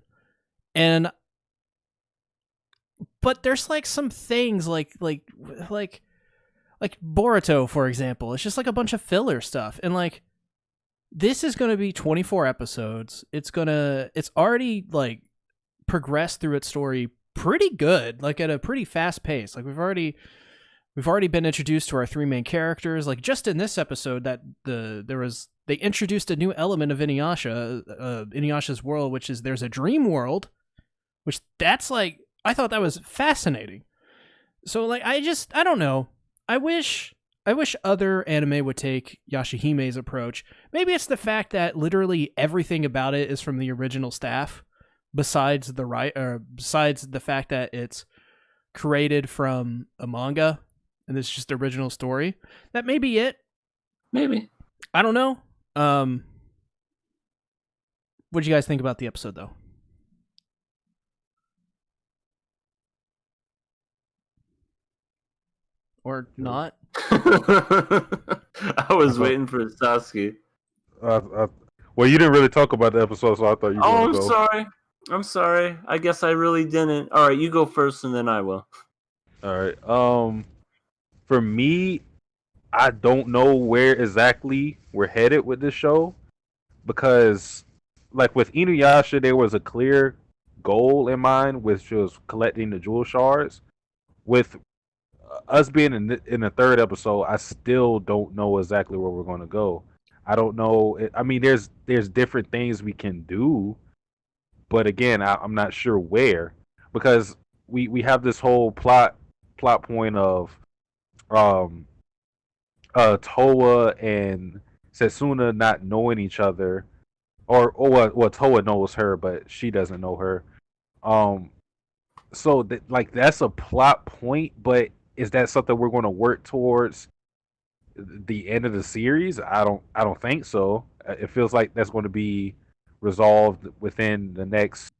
And but there's like some things like Boruto, for example. It's just like a bunch of filler stuff, and like this is going to be 24 episodes. It's already like progressed through its story pretty good, like at a pretty fast pace. Like we've already been introduced to our three main characters. Like just in this episode, that they introduced a new element of Inuyasha's world, which is there's a dream world, which that's like I thought that was fascinating. So like I don't know. I wish other anime would take YashaHime's approach. Maybe it's the fact that literally everything about it is from the original staff, besides the fact that it's created from a manga and it's just the original story. That may be it. Maybe. I don't know. What did you guys think about the episode, though? Or not? I was waiting for Sasuke. Well, you didn't really talk about the episode, so I thought you were going to go. I'm sorry. I guess I really didn't. All right, you go first, and then I will. All right. For me, I don't know where exactly we're headed with this show, because, like with Inuyasha, there was a clear goal in mind, which was collecting the jewel shards. With us being in the third episode, I still don't know exactly where we're going to go. I don't know. I mean, there's different things we can do, but again, I'm not sure where, because we have this whole plot point of Toa and Setsuna not knowing each other, or Toa knows her, but she doesn't know her. So that's a plot point, but is that something we're going to work towards the end of the series? I don't think so. It feels like that's going to be resolved within the next.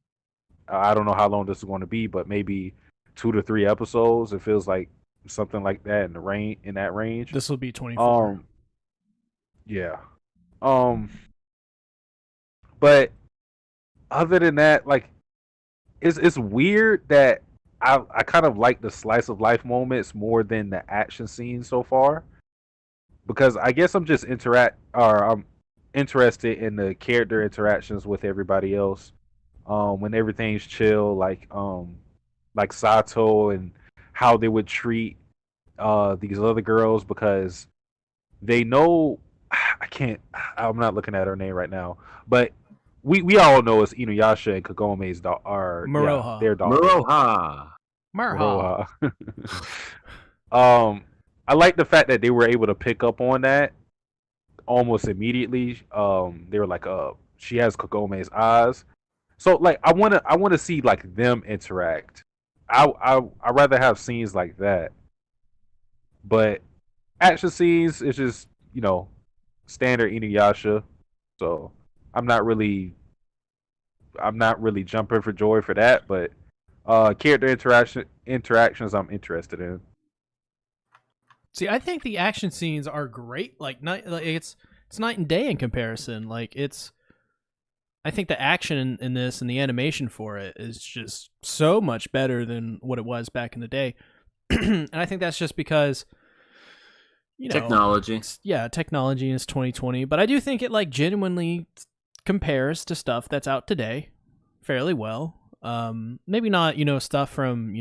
I don't know how long this is going to be, but maybe 2 to 3 episodes. It feels like something like that in that range. This will be 24. Yeah. But other than that, like, it's weird that I kind of like the slice of life moments more than the action scenes so far, because I guess I'm interested in the character interactions with everybody else. When everything's chill, like Sato, and how they would treat these other girls, because they know I'm not looking at her name right now, but we all know it's Inuyasha and Kagome's Maroha. Their daughter. Maroha. I like the fact that they were able to pick up on that almost immediately. They were like, she has Kagome's eyes. So like I wanna see like them interact. I rather have scenes like that. But action scenes is just, standard Inuyasha. So I'm not really jumping for joy for that, but character interactions I'm interested in. See, I think the action scenes are great. It's night and day in comparison. I think the action in this and the animation for it is just so much better than what it was back in the day. And I think that's just because technology. Technology is 2020, but I do think it like genuinely compares to stuff that's out today fairly well. Maybe not, stuff from,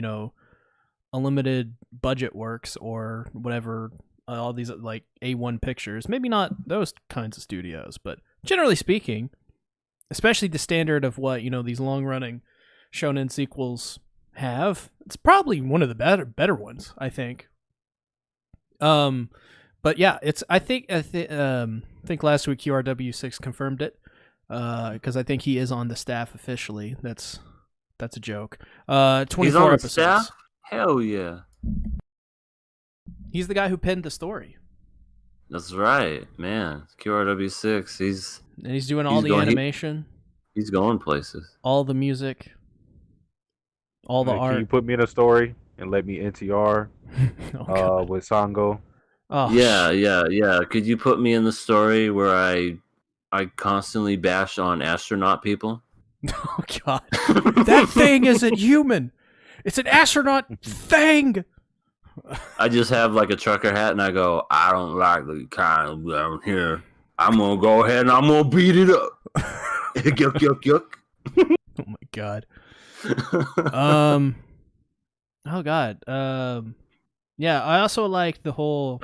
Unlimited Budget Works or whatever, all these like A1 Pictures. Maybe not those kinds of studios, but generally speaking, especially the standard of what, these long-running shonen sequels have, it's probably one of the better ones, I think. But yeah, I think last week QRW6 confirmed it, because I think he is on the staff officially. That's a joke. 24 He's on episodes. Staff? Hell yeah. He's the guy who penned the story. That's right, man. QRW6. He's doing all the animation. He's going places. All the music. All the art. Can you put me in a story and let me NTR with Sango? Oh, yeah. Could you put me in the story where I constantly bash on astronaut people? Oh God, that thing isn't human. It's an astronaut thing. I just have like a trucker hat, and I go, I don't like the kind down here. I'm gonna go ahead and I'm gonna beat it up. Yuck, yuck, yuck. Oh my god. Oh god. Yeah, I also like the whole.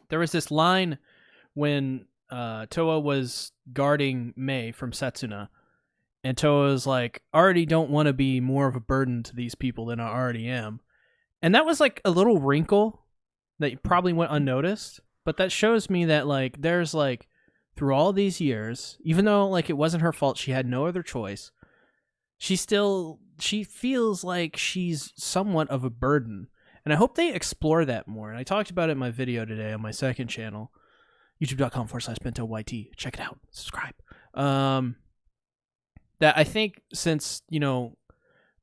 There was this line when Toa was guarding Mei from Setsuna, and Toa was like, "I already don't want to be more of a burden to these people than I already am," and that was like a little wrinkle that probably went unnoticed, but that shows me that like there's like through all these years, even though like it wasn't her fault, she had no other choice. She feels like she's somewhat of a burden. And I hope they explore that more. And I talked about it in my video today on my second channel, youtube.com/BentoYT. Check it out. Subscribe. That I think since,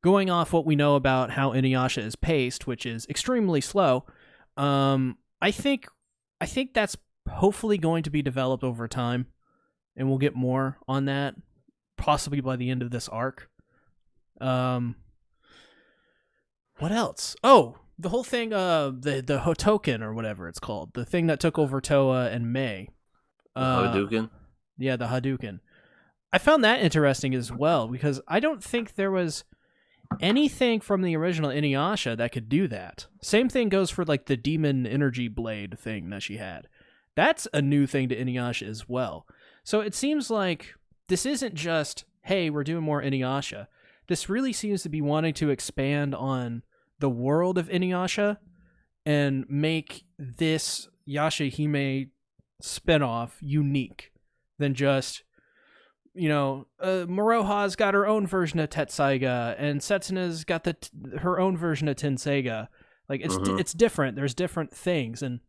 going off what we know about how Inuyasha is paced, which is extremely slow, I think that's hopefully going to be developed over time. And we'll get more on that, possibly by the end of this arc. What else? Oh, the whole thing, the Hotoken or whatever it's called, the thing that took over Toa and Mei. Hadouken? Yeah, the Hadouken. I found that interesting as well, because I don't think there was anything from the original Inuyasha that could do that. Same thing goes for like the demon energy blade thing that she had. That's a new thing to Inuyasha as well. So it seems like this isn't just, hey, we're doing more Inuyasha. This really seems to be wanting to expand on the world of Inuyasha and make this YashaHime spinoff unique than just, Moroha's got her own version of Tetsaiga and Setsuna's got her own version of Tenseiga. Like it's different. There's different things, and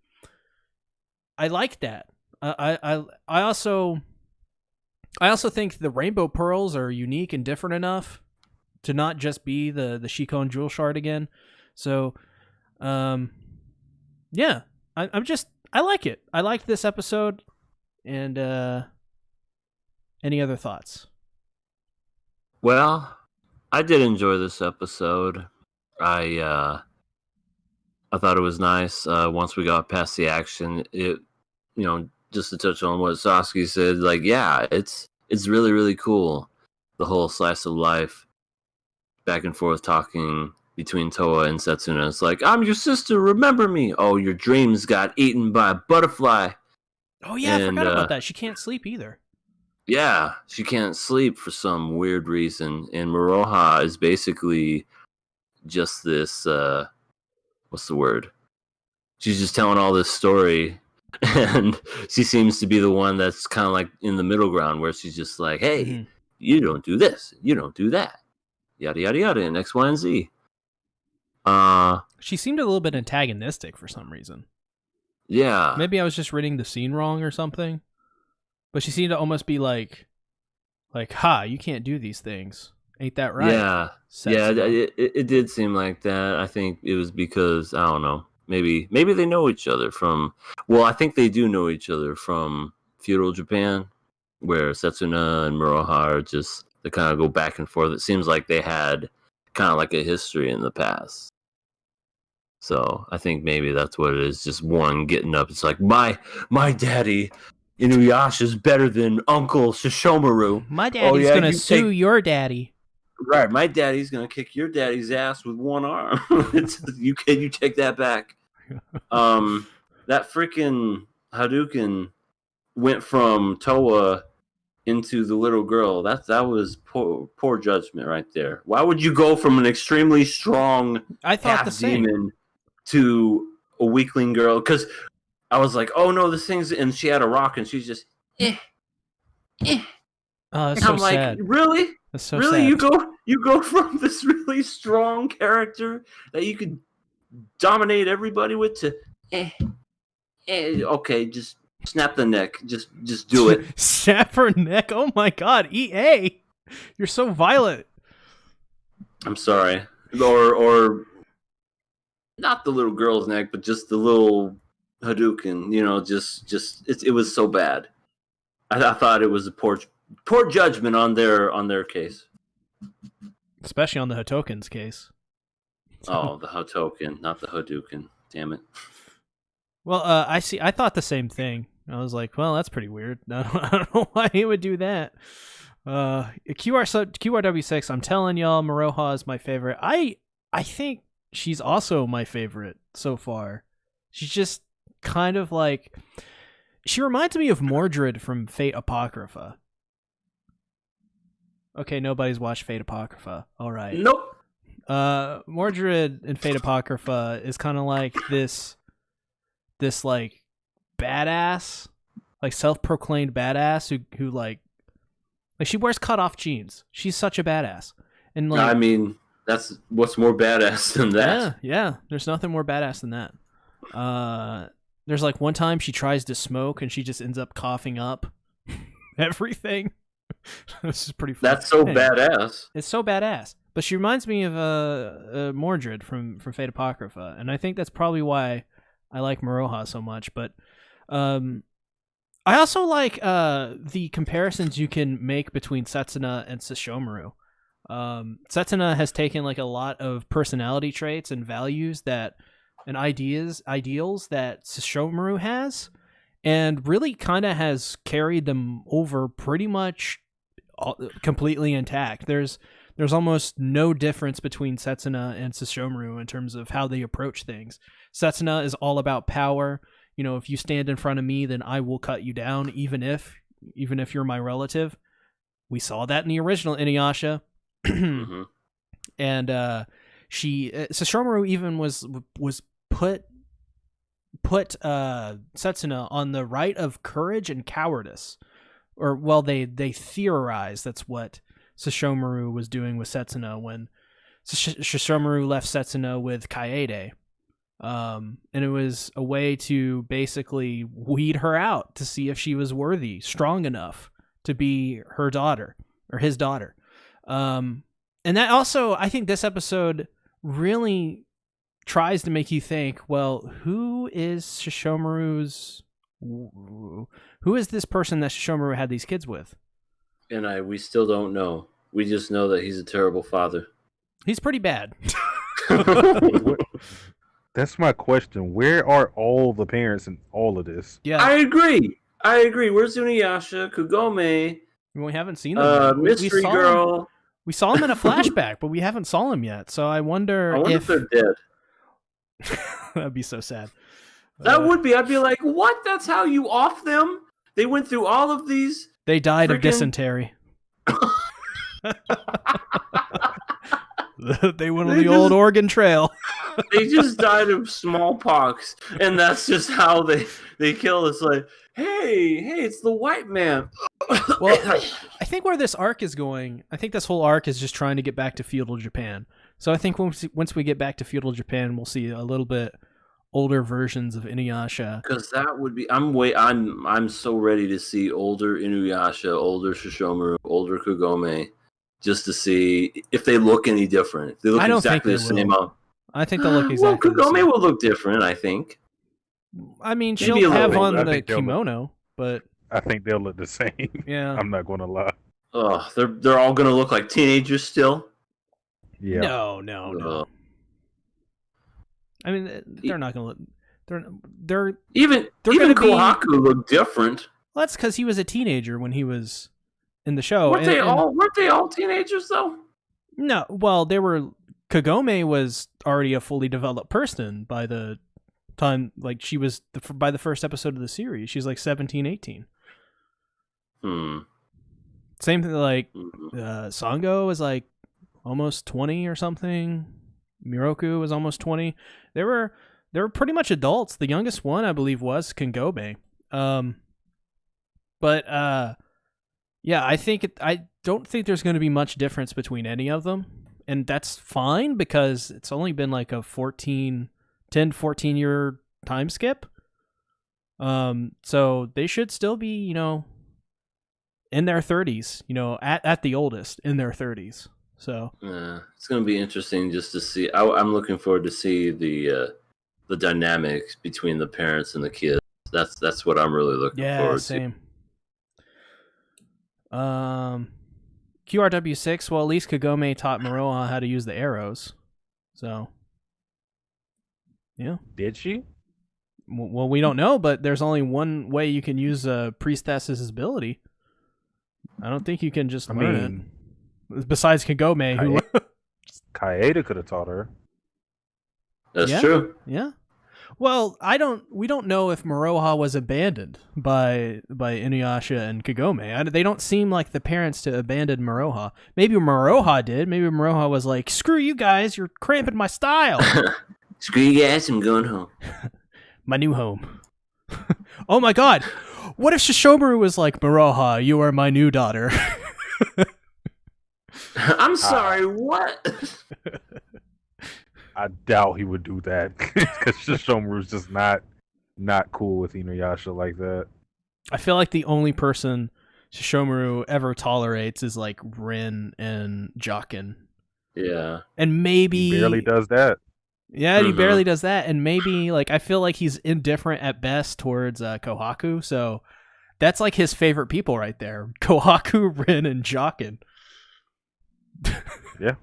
I like that. I also think the Rainbow Pearls are unique and different enough to not just be the Shikon Jewel Shard again. So, yeah, I like it. I liked this episode. And any other thoughts? Well, I did enjoy this episode. I thought it was nice. Once we got past the action, it, just to touch on what Sasuke said, like, yeah, it's really, really cool. The whole slice of life, back and forth talking between Toa and Setsuna. It's like, I'm your sister, remember me. Oh, your dreams got eaten by a butterfly. Oh, yeah, I forgot about that. She can't sleep either. Yeah, she can't sleep for some weird reason. And Moroha is basically just this, what's the word? She's just telling all this story. And she seems to be the one that's kind of like in the middle ground, where she's just like, hey, you don't do this, you don't do that. Yada, yada, yada, and X, Y, and Z. She seemed a little bit antagonistic for some reason. Yeah. Maybe I was just reading the scene wrong or something. But she seemed to almost be like, ha, you can't do these things. Ain't that right? Yeah. It did seem like that. I think it was because, I don't know, maybe they know each other from, well, I think they do know each other from feudal Japan, where Setsuna and Moroha are just, they kind of go back and forth. It seems like they had kind of like a history in the past. So I think maybe that's what it is. Just one getting up. It's like, my daddy Inuyasha's better than Uncle Shishomuru. My daddy's going to sue your daddy. Right, my daddy's going to kick your daddy's ass with one arm. You take that back. That freaking Hadouken went from Toa into the little girl. That was poor judgment right there. Why would you go from an extremely strong half-demon to a weakling girl? Because I was like, oh no, this thing's... And she had a rock, and she's just... Oh, that's and so I'm like, sad. really? That's so really? sad. You go from this really strong character that you could dominate everybody with to... okay, just snap the neck. Just do it. Snap her neck? Oh my god, EA! You're so violent. I'm sorry. Or not the little girl's neck, but just the little Hadouken. It was so bad. I thought it was a poor judgment on their case, especially on the Hotoken's case. Oh, the Hotoken, not the Hadouken. Damn it. Well, I thought the same thing. I was like, well, that's pretty weird. I don't know why he would do that. QRW6, I'm telling y'all, Maroha is my favorite. I think she's also my favorite so far. She's just kind of like... She reminds me of Mordred from Fate Apocrypha. Okay, nobody's watched Fate Apocrypha. All right. Nope. Mordred in Fate Apocrypha is kind of like this like badass, like self-proclaimed badass who like she wears cut-off jeans. She's such a badass. And like, I mean, that's what's more badass than that. Yeah. There's nothing more badass than that. There's like one time she tries to smoke and she just ends up coughing up everything. This is pretty funny. That's so badass. It's so badass. But she reminds me of Mordred from Fate Apocrypha, and I think that's probably why I like Maroha so much. But I also like the comparisons you can make between Setsuna and Sesshomaru. Setsuna has taken like a lot of personality traits and values and ideals that Sesshomaru has, and really kind of has carried them over pretty much completely intact. There's almost no difference between Setsuna and Sesshomaru in terms of how they approach things. Setsuna is all about power. You know, if you stand in front of me, then I will cut you down, even if you're my relative. We saw that in the original Inuyasha. Mm-hmm. And Sesshomaru even was put Setsuna on the right of courage and cowardice. Or, well, they theorize that's what Sesshomaru was doing with Setsuna when Sesshomaru left Setsuna with Kaede. And it was a way to basically weed her out to see if she was worthy, strong enough to be her daughter or his daughter. And that also, I think this episode really tries to make you think, well, who is Sesshomaru's... Who is this person that Sesshomaru had these kids with? And we still don't know. We just know that he's a terrible father. He's pretty bad. That's my question. Where are all the parents in all of this? Yeah, I agree. Where's Inuyasha, Kagome? We haven't seen them. Mystery Girl. We saw him in a flashback, but we haven't saw him yet. So I wonder if they're dead. That'd be so sad. That would be. I'd be like, what? That's how you off them? They went through all of these. They died of dysentery. They went on the old Oregon Trail. They just died of smallpox, and that's just how they kill us. Like, hey, it's the white man. Well, I think where this arc is going, I think this whole arc is just trying to get back to feudal Japan. So I think once we get back to feudal Japan, we'll see a little bit older versions of Inuyasha. Because that would be, I'm so ready to see older Inuyasha, older Sesshomaru, older Kagome, just to see if they look any different. If they look exactly the same. I think they'll look exactly the same. Kagome will look different, I think. I mean, she'll have on the kimono, but I think they'll look the same. Yeah, I'm not going to lie. Oh, they're all going to look like teenagers still. Yeah. No. I mean, they're not going to look. They're even Kohaku look different. Well, that's because he was a teenager when he was in the show. Weren't they all teenagers though? No. Well, they were. Kagome was already a fully developed person by the time, like, she was by the first episode of the series. She's like 17, 18. Same thing, like, Sango was like almost 20 or something. Miroku was almost 20. They were pretty much adults. The youngest one, I believe, was Kagome. But yeah, I don't think there's going to be much difference between any of them. And that's fine because it's only been like a 10 to 14 year time skip. So they should still be, in their 30s, at the oldest, in their 30s. So it's going to be interesting just to see. I'm looking forward to see the dynamics between the parents and the kids. That's what I'm really looking forward to. Yeah, same. QRW6, well, at least Kagome taught Maroha how to use the arrows. So Yeah. Did she? Well, we don't know, but there's only one way you can use a priestess's ability. I don't think you can just learn it. Besides Kagome, who Kaede could have taught her. That's true. Yeah. Well, we don't know if Maroha was abandoned by Inuyasha and Kagome. They don't seem like the parents to abandon Maroha. Maybe Maroha did. Maybe Maroha was like, "Screw you guys, you're cramping my style." Screw you guys, I'm going home. My new home. Oh my god. What if Shishomuru was like, "Maroha, you are my new daughter." I'm sorry, what? I doubt he would do that because Shishomaru's just not cool with Inuyasha like that. I feel like the only person Shishomaru ever tolerates is like Rin and Jokin. Yeah. And maybe He barely does that. Yeah, he barely does that, and maybe like I feel like he's indifferent at best towards Kohaku, so that's like his favorite people right there: Kohaku, Rin, and Jokin. Yeah,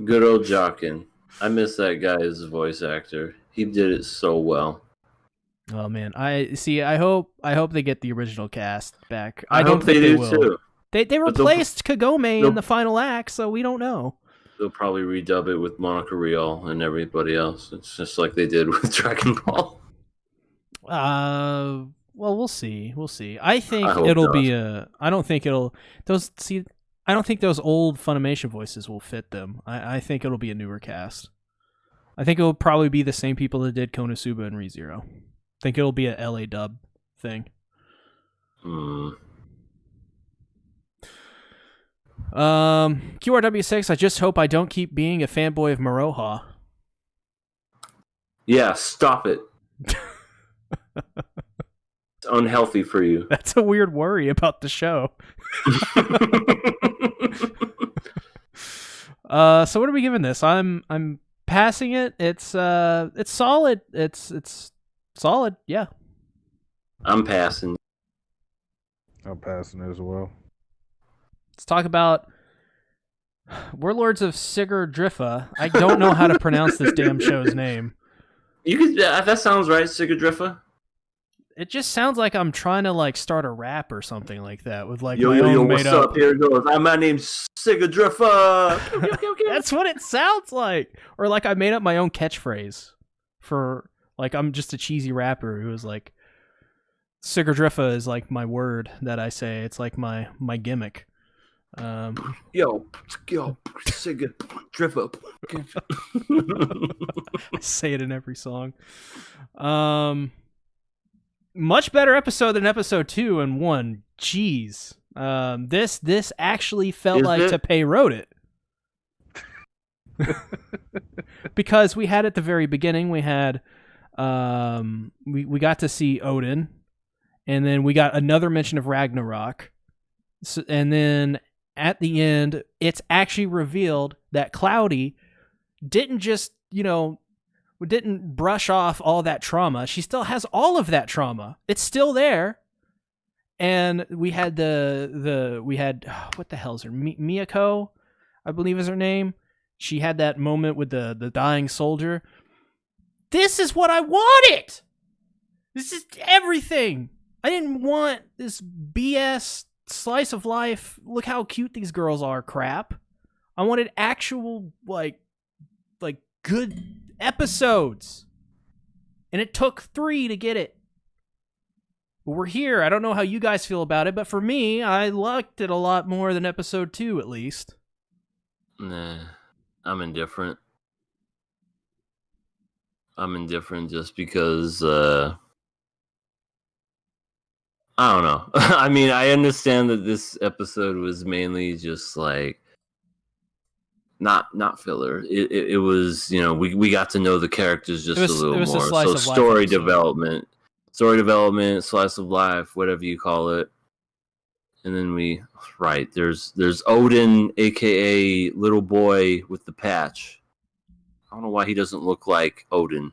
good old Jokin. I miss that guy as a voice actor. He did it so well. Oh man, I hope they get the original cast back. I don't hope think they do will. too. They replaced Kagome in the final act, so we don't know. They'll probably redub it with Monica Rial and everybody else. It's just like they did with Dragon Ball. Well, we'll see. I think I hope it'll not. be a. I don't think it'll. I don't think those old Funimation voices will fit them. I think it'll be a newer cast. I think it'll probably be the same people that did Konosuba and ReZero. I think it'll be a LA dub thing. QRW6, I just hope I don't keep being a fanboy of Maroha. Yeah, stop it. It's unhealthy for you. That's a weird worry about the show. So what are we giving this? I'm passing it. It's solid. It's solid. Yeah. I'm passing. I'm passing as well. Let's talk about Warlords of Sigrdrifa. I don't know how to pronounce this damn show's name. You could. That sounds right, Sigurdrifa. It just sounds like I'm trying to like start a rap or something like that with like Yo, my yo, own yo, made what's up. up? Here it goes. My name's Sigurdrifa. That's what it sounds like. Or like I made up my own catchphrase for like I'm just a cheesy rapper who was like Sigurdrifa is like my word that I say. It's like my gimmick. Yo, Sigurdrifa. I say it in every song. Much better episode than episode 2 and 1. Jeez. This actually felt like Teppei wrote it. Because we had at the very beginning, we had we got to see Odin, and then we got another mention of Ragnarok. So, and then at the end, it's actually revealed that Cloudy didn't just, didn't brush off all that trauma. She still has all of that trauma. It's still there. And we had what the hell is her? Miyako, I believe is her name. She had that moment with the dying soldier. This is what I wanted. This is everything. I didn't want this BS slice of life. Look how cute these girls are crap. I wanted actual like good episodes. And it took 3 to get it. But we're here. I don't know how you guys feel about it, but for me, I liked it a lot more than episode 2 at least. Nah, I'm indifferent. I'm indifferent just because I don't know. I mean, I understand that this episode was mainly just like not filler. It was, we got to know the characters just a little more. So story development, slice of life, whatever you call it. And then there's Odin, aka little boy with the patch. I don't know why he doesn't look like Odin.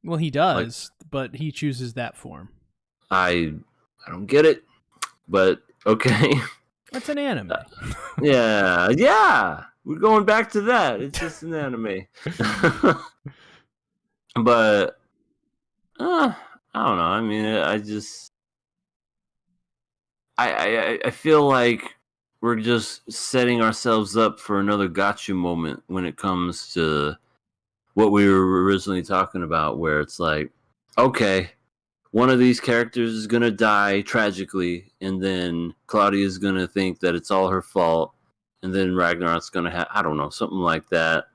Well, he does, but he chooses that form. I don't get it, but okay. That's an anime. Yeah. We're going back to that. It's just an anime. But I don't know. I mean, I feel like we're just setting ourselves up for another gotcha moment when it comes to what we were originally talking about, where it's like, okay, one of these characters is gonna die tragically, and then Claudia's gonna think that it's all her fault, and then Ragnarok's gonna have, I don't know, something like that.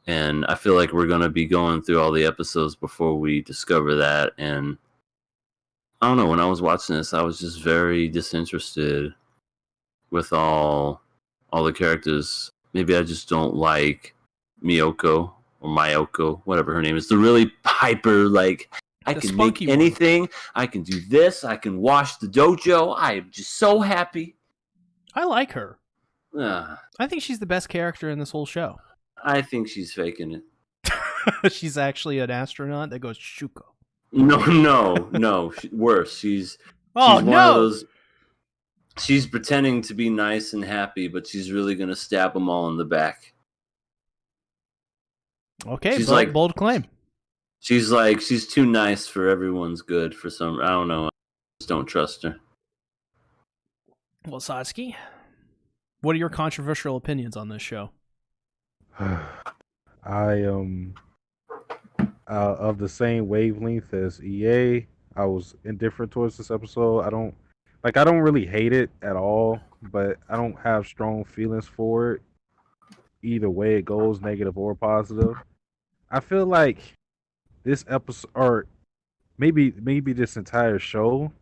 And I feel like we're gonna be going through all the episodes before we discover that. And I don't know, when I was watching this, I was just very disinterested with all the characters. Maybe I just don't like Miyoko or Mayoko, whatever her name is. The really hyper, like, I The can spunky make anything. I can do this. I can wash the dojo. I am just so happy. I like her. Uh, I think she's the best character in this whole show. I think she's faking it. She's actually an astronaut that goes Shuko. No. Worse. She's Oh, one no! of those. She's pretending to be nice and happy, but she's really gonna stab them all in the back. Okay, She's bold claim. She's too nice for everyone's good for some. I don't know. I just don't trust her. Well, Satsuki, what are your controversial opinions on this show? I am of the same wavelength as EA. I was indifferent towards this episode. I don't really hate it at all, but I don't have strong feelings for it. Either way it goes, negative or positive. I feel like this episode, or maybe this entire show,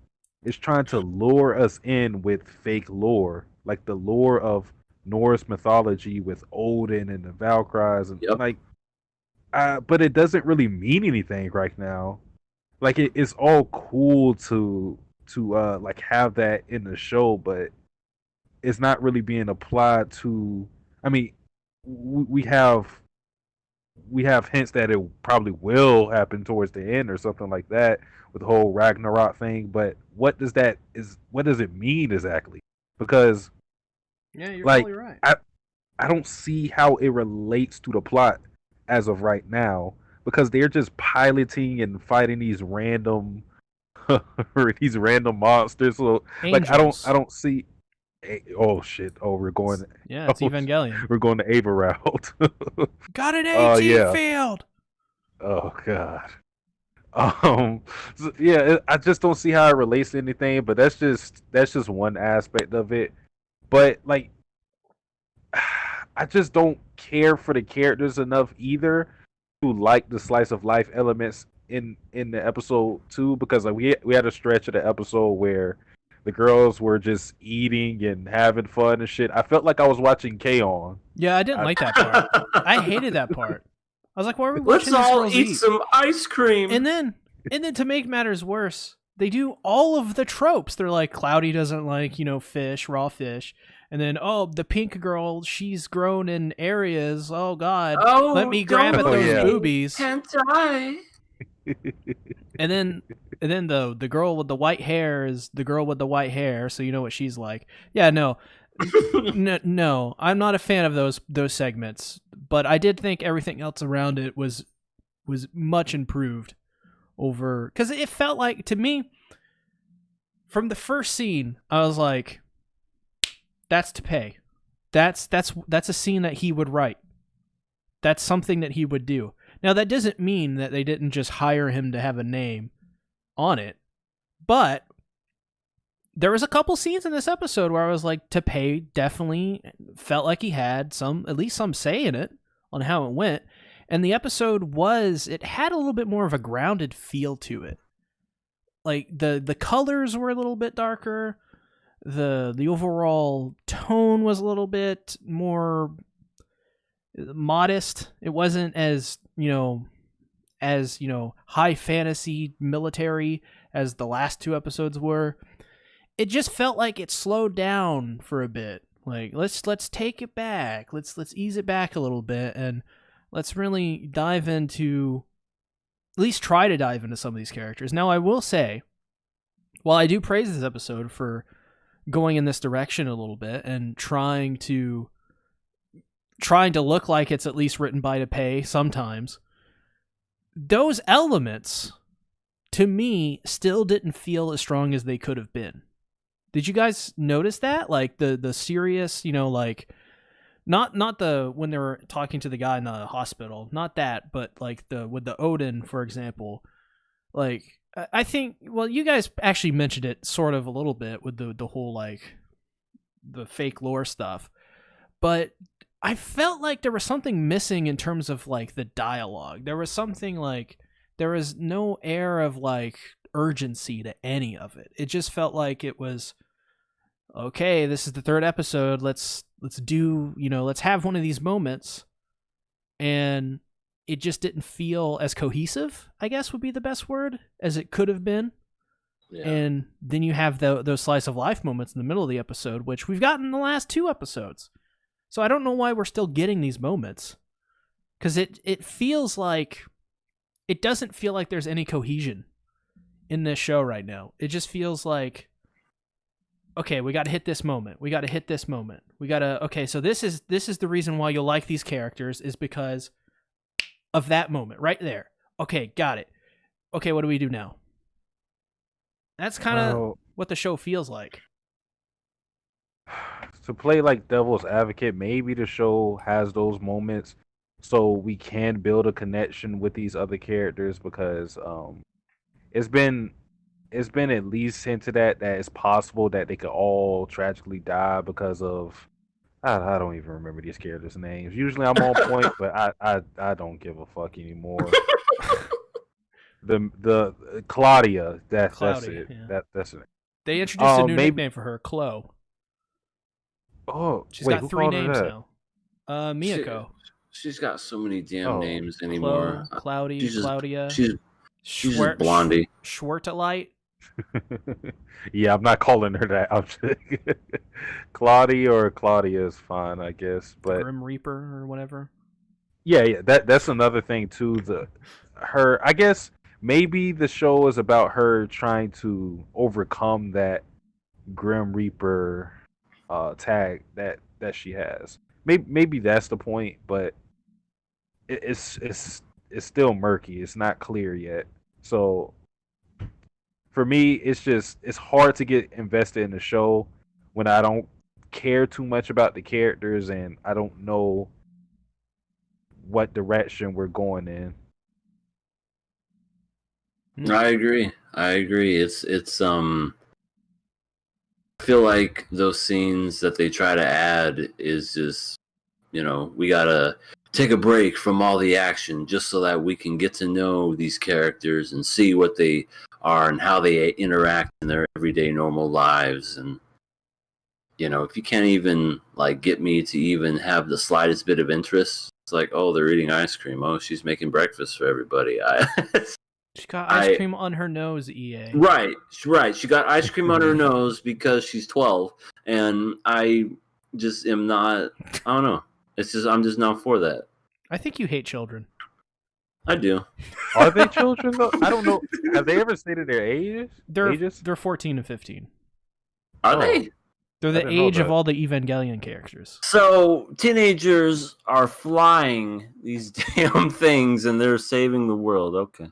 is trying to lure us in with fake lore, like the lore of Norse mythology with Odin and the Valkyries, and Yep. but it doesn't really mean anything right now. Like it's all cool to like have that in the show, but it's not really being applied to. I mean, we have hints that it probably will happen towards the end or something like that with the whole Ragnarok thing. But what does it mean exactly? Because Yeah, you're like probably right. I don't see how it relates to the plot as of right now, because they're just piloting and fighting these random monsters. So like I Angels. don't see. Oh shit! Oh, we're going. Yeah, it's Evangelion. We're going to Ava route. Got an Oh, 18 yeah. field. Oh god. I just don't see how it relates to anything. But that's just one aspect of it. But like, I just don't care for the characters enough either to like the slice of life elements in the episode 2, because like we had a stretch of the episode where the girls were just eating and having fun and shit. I felt like I was watching K-On! Yeah, I didn't like that part. I hated that part. I was like, why are we watching Let's these all girls eat some ice cream. And then to make matters worse, they do all of the tropes. They're like, Cloudy doesn't like, fish, raw fish. And then, the pink girl, she's grown in areas. Oh, God. Let me grab at don't those yeah. boobies. hentai. And then the girl with the white hair is the girl with the white hair, so you know what she's like. Yeah, no, I'm not a fan of those segments, but I did think everything else around it was much improved over, because it felt like, to me, from the first scene, I was like, that's to pay. That's a scene that he would write. That's something that he would do. Now, that doesn't mean that they didn't just hire him to have a name on it, but there was a couple scenes in this episode where I was like, Teppei definitely felt like he had at least some say in it on how it went, and the episode had a little bit more of a grounded feel to it. Like the colors were a little bit darker, the overall tone was a little bit more modest. It wasn't as high fantasy military as the last two episodes were. It just felt like it slowed down for a bit. Like, let's take it back. Let's ease it back a little bit, and let's really at least try to dive into some of these characters. Now, I will say, while I do praise this episode for going in this direction a little bit and trying to look like it's at least written by Teppei sometimes, those elements to me still didn't feel as strong as they could have been. Did you guys notice that? Like the serious, like not the when they were talking to the guy in the hospital, not that, but like with the Odin, for example. Like I think, well, you guys actually mentioned it sort of a little bit with the whole like the fake lore stuff, but I felt like there was something missing in terms of like the dialogue. There was something like there was no air of like urgency to any of it. It just felt like it was okay. This is the third episode. Let's do, let's have one of these moments, and it just didn't feel as cohesive, I guess would be the best word, as it could have been. Yeah. And then you have those slice of life moments in the middle of the episode, which we've gotten in the last 2 episodes. So I don't know why we're still getting these moments, because it feels like it doesn't feel like there's any cohesion in this show right now. It just feels like, okay, we got to hit this moment. We got to hit this moment. We got to, okay, so this is the reason why you'll like these characters is because of that moment right there. Okay, got it. Okay, what do we do now? That's kind of what the show feels like. To play like devil's advocate, maybe the show has those moments so we can build a connection with these other characters, because it's been at least hinted at that it's possible that they could all tragically die because of I don't even remember these characters' names. Usually I'm on point, but I don't give a fuck anymore. the Claudia, that's it. Yeah. That's it. They introduced a new nickname for her, Chloe. Oh, she's got 3 names now. Miyako. She's got so many damn names anymore. Cloudy, Claudia. She's just Blondie. Schwartalite. Yeah, I'm not calling her that. I'm just Claudia or Claudia is fine, I guess. But Grim Reaper or whatever. Yeah. That's another thing too. I guess maybe the show is about her trying to overcome that Grim Reaper tag that she has. Maybe that's the point, but it's still murky. It's not clear yet. So for me, it's hard to get invested in the show when I don't care too much about the characters and I don't know what direction we're going in. I agree. It's I feel like those scenes that they try to add is just, we gotta take a break from all the action just so that we can get to know these characters and see what they are and how they interact in their everyday normal lives. And if you can't even like get me to even have the slightest bit of interest, it's like, oh, they're eating ice cream. Oh, she's making breakfast for everybody. She got ice cream on her nose, EA. Right. She got ice cream on her nose because she's 12, and I just am not. I don't know. I'm just not for that. I think you hate children. I do. Are they children though? I don't know. Have they ever stated their ages? They're 14 and 15. Are they? They're the age of all the Evangelion characters. So teenagers are flying these damn things, and they're saving the world. Okay.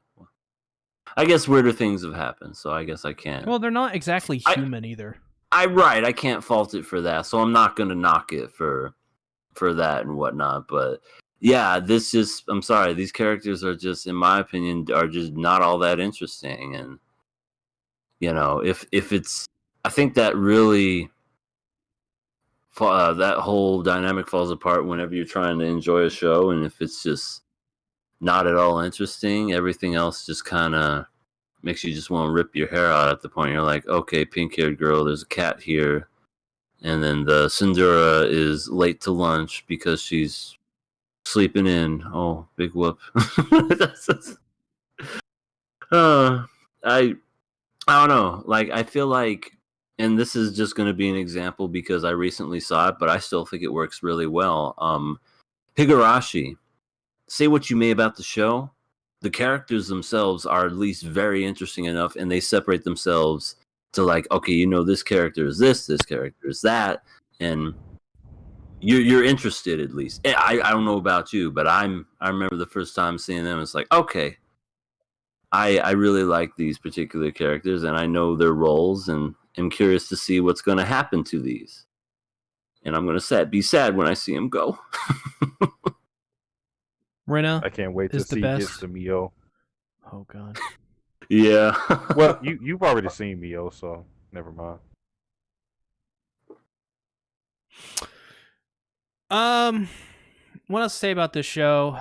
I guess weirder things have happened, so I guess I can't. Well, they're not exactly human either. I can't fault it for that, so I'm not going to knock it for that and whatnot. But yeah, I'm sorry, these characters are just, in my opinion, are just not all that interesting. And if it's, I think that really that whole dynamic falls apart whenever you're trying to enjoy a show, and if it's just not at all interesting, everything else just kind of makes you just want to rip your hair out at the point you're like, okay, pink-haired girl, there's a cat here, and then the Sindura is late to lunch because she's sleeping in. Oh, big whoop. I don't know. Like, I feel like, and this is just going to be an example because I recently saw it, but I still think it works really well. Higurashi, say what you may about the show, the characters themselves are at least very interesting enough, and they separate themselves to like, okay, this character is this character is that, and you're interested at least. I don't know about you, but I remember the first time seeing them, it's like, okay, I really like these particular characters, and I know their roles, and am curious to see what's going to happen to these. And I'm going to be sad when I see them go. Rena I can't wait to is the see gets best. to Mio. Oh god. Yeah. Well, you've already seen Mio, so never mind. What else to say about this show?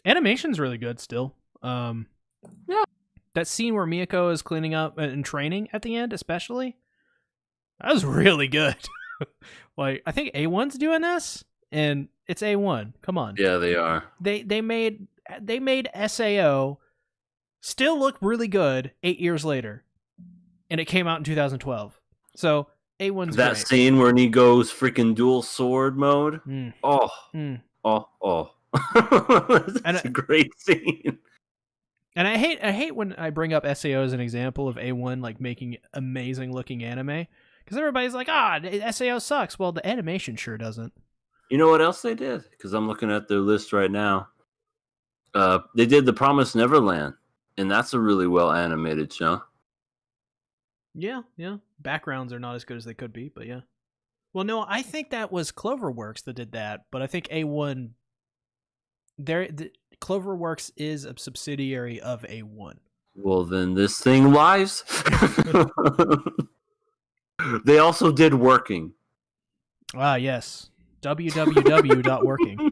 Animation's really good still. Yeah. That scene where Miyako is cleaning up and training at the end, especially, that was really good. Like, I think A1's doing this, and it's A1. Come on. Yeah, they are. They made SAO still look really good 8 years later, and it came out in 2012. So A1's That great. scene where he goes freaking dual sword mode. Oh, That's a great scene. And I hate when I bring up SAO as an example of A1 like making amazing looking anime, because everybody's like, SAO sucks. Well, the animation sure doesn't. You know what else they did? Because I'm looking at their list right now. They did The Promised Neverland, and that's a really well animated show. Yeah. Backgrounds are not as good as they could be, but yeah. Well, no, I think that was Cloverworks that did that, but I think A1. Cloverworks is a subsidiary of A1. Well, then this thing lies. They also did Working. Ah, yes. www.working.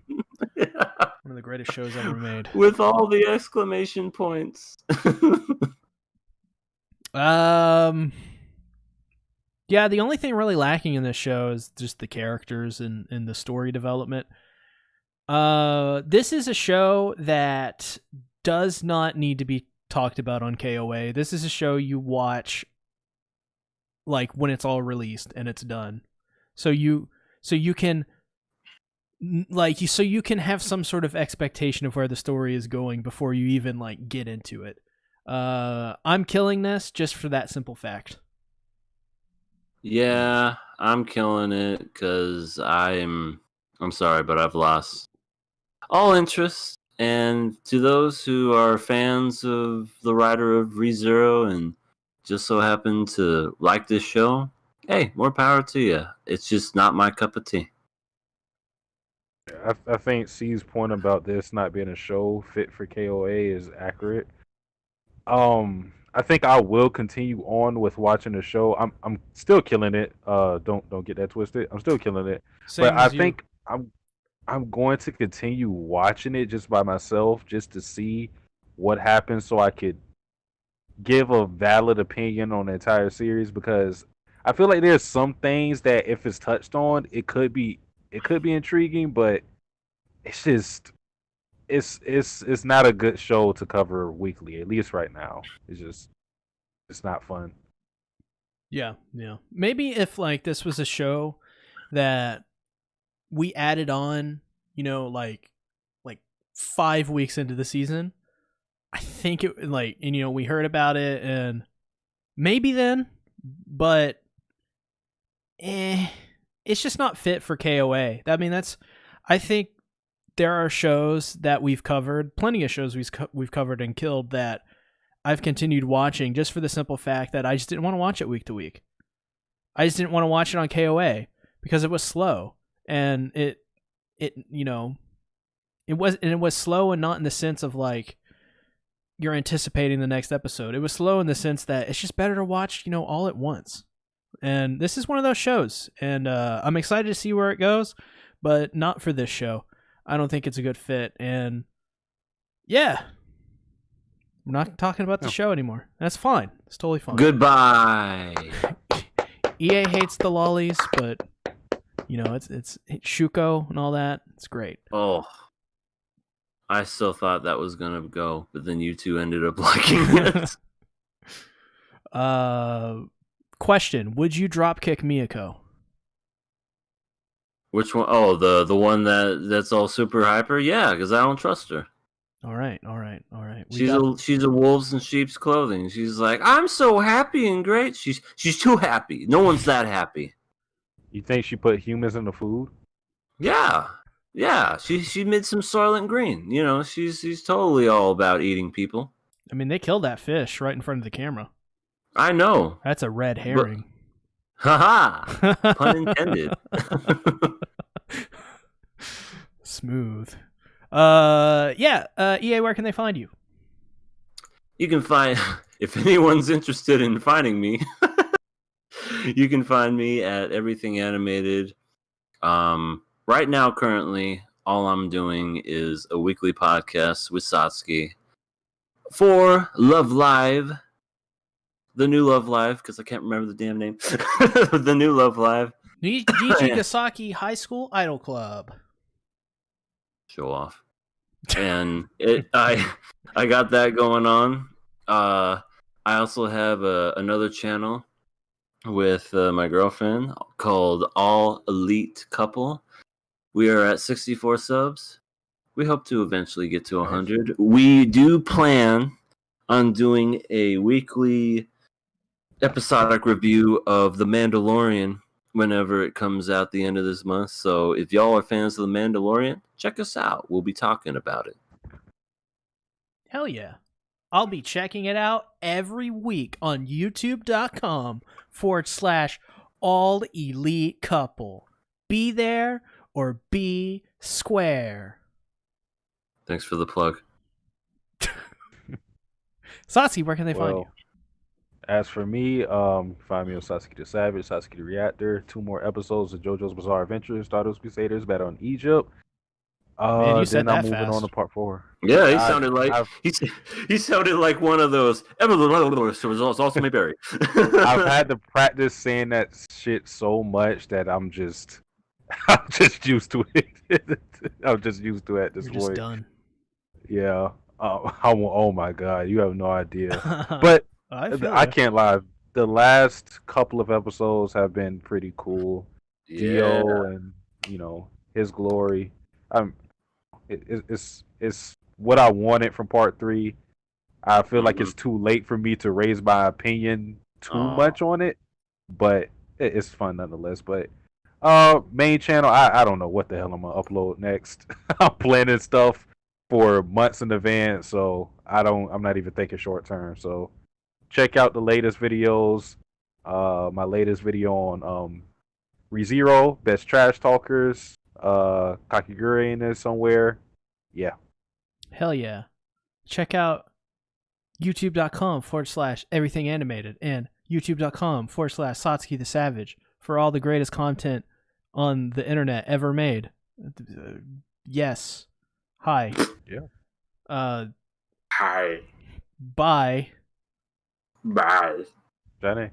Yeah. One of the greatest shows ever made. With all the exclamation points. Yeah, the only thing really lacking in this show is just the characters and the story development. This is a show that does not need to be talked about on KOA. This is a show you watch like when it's all released and it's done. So you can have some sort of expectation of where the story is going before you even like get into it. I'm killing this just for that simple fact. Yeah, I'm killing it because I'm sorry, but I've lost all interest. And to those who are fans of the writer of ReZero and just so happen to like this show, hey, more power to you. It's just not my cup of tea. I think C's point about this not being a show fit for KOA is accurate. I think I will continue on with watching the show. I'm still killing it. Don't get that twisted. I'm still killing it. Same but I as you. think I'm going to continue watching it just by myself, just to see what happens, so I could give a valid opinion on the entire series. Because I feel like there's some things that if it's touched on, it could be intriguing, but it's just it's not a good show to cover weekly, at least right now. It's not fun. Yeah. Maybe if like this was a show that we added on, like 5 weeks into the season, I think it like, and we heard about it and maybe then, but it's just not fit for KOA. I mean, I think there are shows that we've covered, plenty of shows we've covered and killed that I've continued watching just for the simple fact that I just didn't want to watch it week to week. I just didn't want to watch it on KOA because it was slow, and it was slow, and not in the sense of like you're anticipating the next episode. It was slow in the sense that it's just better to watch, all at once. And this is one of those shows, and I'm excited to see where it goes, but not for this show. I don't think it's a good fit, and yeah, we're not talking about the show anymore. That's fine. It's totally fine. Goodbye. EA hates the lollies, but it's Shuko and all that. It's great. Oh, I still thought that was gonna go, but then you two ended up liking it. Question: would you dropkick Miyako? Which one? Oh, the one that's all super hyper. Yeah, because I don't trust her. All right. She's a wolves in sheep's clothing. She's like, I'm so happy and great. She's too happy. No one's that happy. You think she put humans in the food? Yeah. She made some Soylent Green. She's totally all about eating people. I mean, they killed that fish right in front of the camera. I know. That's a red herring. Haha! Pun intended. Smooth. EA, where can they find you? You can find, if anyone's interested in finding me, you can find me at Everything Animated. Right now, currently, all I'm doing is a weekly podcast with Satsuki for Love Live. The new Love Live, because I can't remember the damn name. The new Love Live. Nijigasaki High School Idol Club. Show off. And I got that going on. I also have another channel with my girlfriend called All Elite Couple. We are at 64 subs. We hope to eventually get to 100. We do plan on doing a weekly episodic review of The Mandalorian whenever it comes out the end of this month. So if y'all are fans of The Mandalorian, check us out. We'll be talking about it. Hell yeah. I'll be checking it out every week on youtube.com/All Elite Couple. Be there or be square. Thanks for the plug. Satsuki, where can they find you? As for me, find me on Satsuki the Savage, Satsuki the Reactor. 2 more episodes of JoJo's Bizarre Adventure, Stardust Crusaders, Battle in Egypt. Man, you said then I'm that moving fast. on to part 4. Yeah, he sounded like he sounded like one of those. Also Mayberry. I've had to practice saying that shit so much that I'm just used to it. I'm just used to it at this You're point. just done. Yeah. Oh my god, you have no idea. But I can't lie. The last couple of episodes have been pretty cool. Dio and his glory. It's what I wanted from part 3. I feel like it's too late for me to raise my opinion too much on it, but it's fun nonetheless. But main channel, I don't know what the hell I'm gonna upload next. I'm planning stuff for months in advance, so I'm not even thinking short term. So check out the latest videos. My latest video on ReZero, Best Trash Talkers. Kakigure in there somewhere. Yeah. Hell yeah. Check out youtube.com/Everything Animated and youtube.com/Satsuki the Savage for all the greatest content on the internet ever made. Yes. Hi. Yeah. Hi. Bye. Bye. Johnny.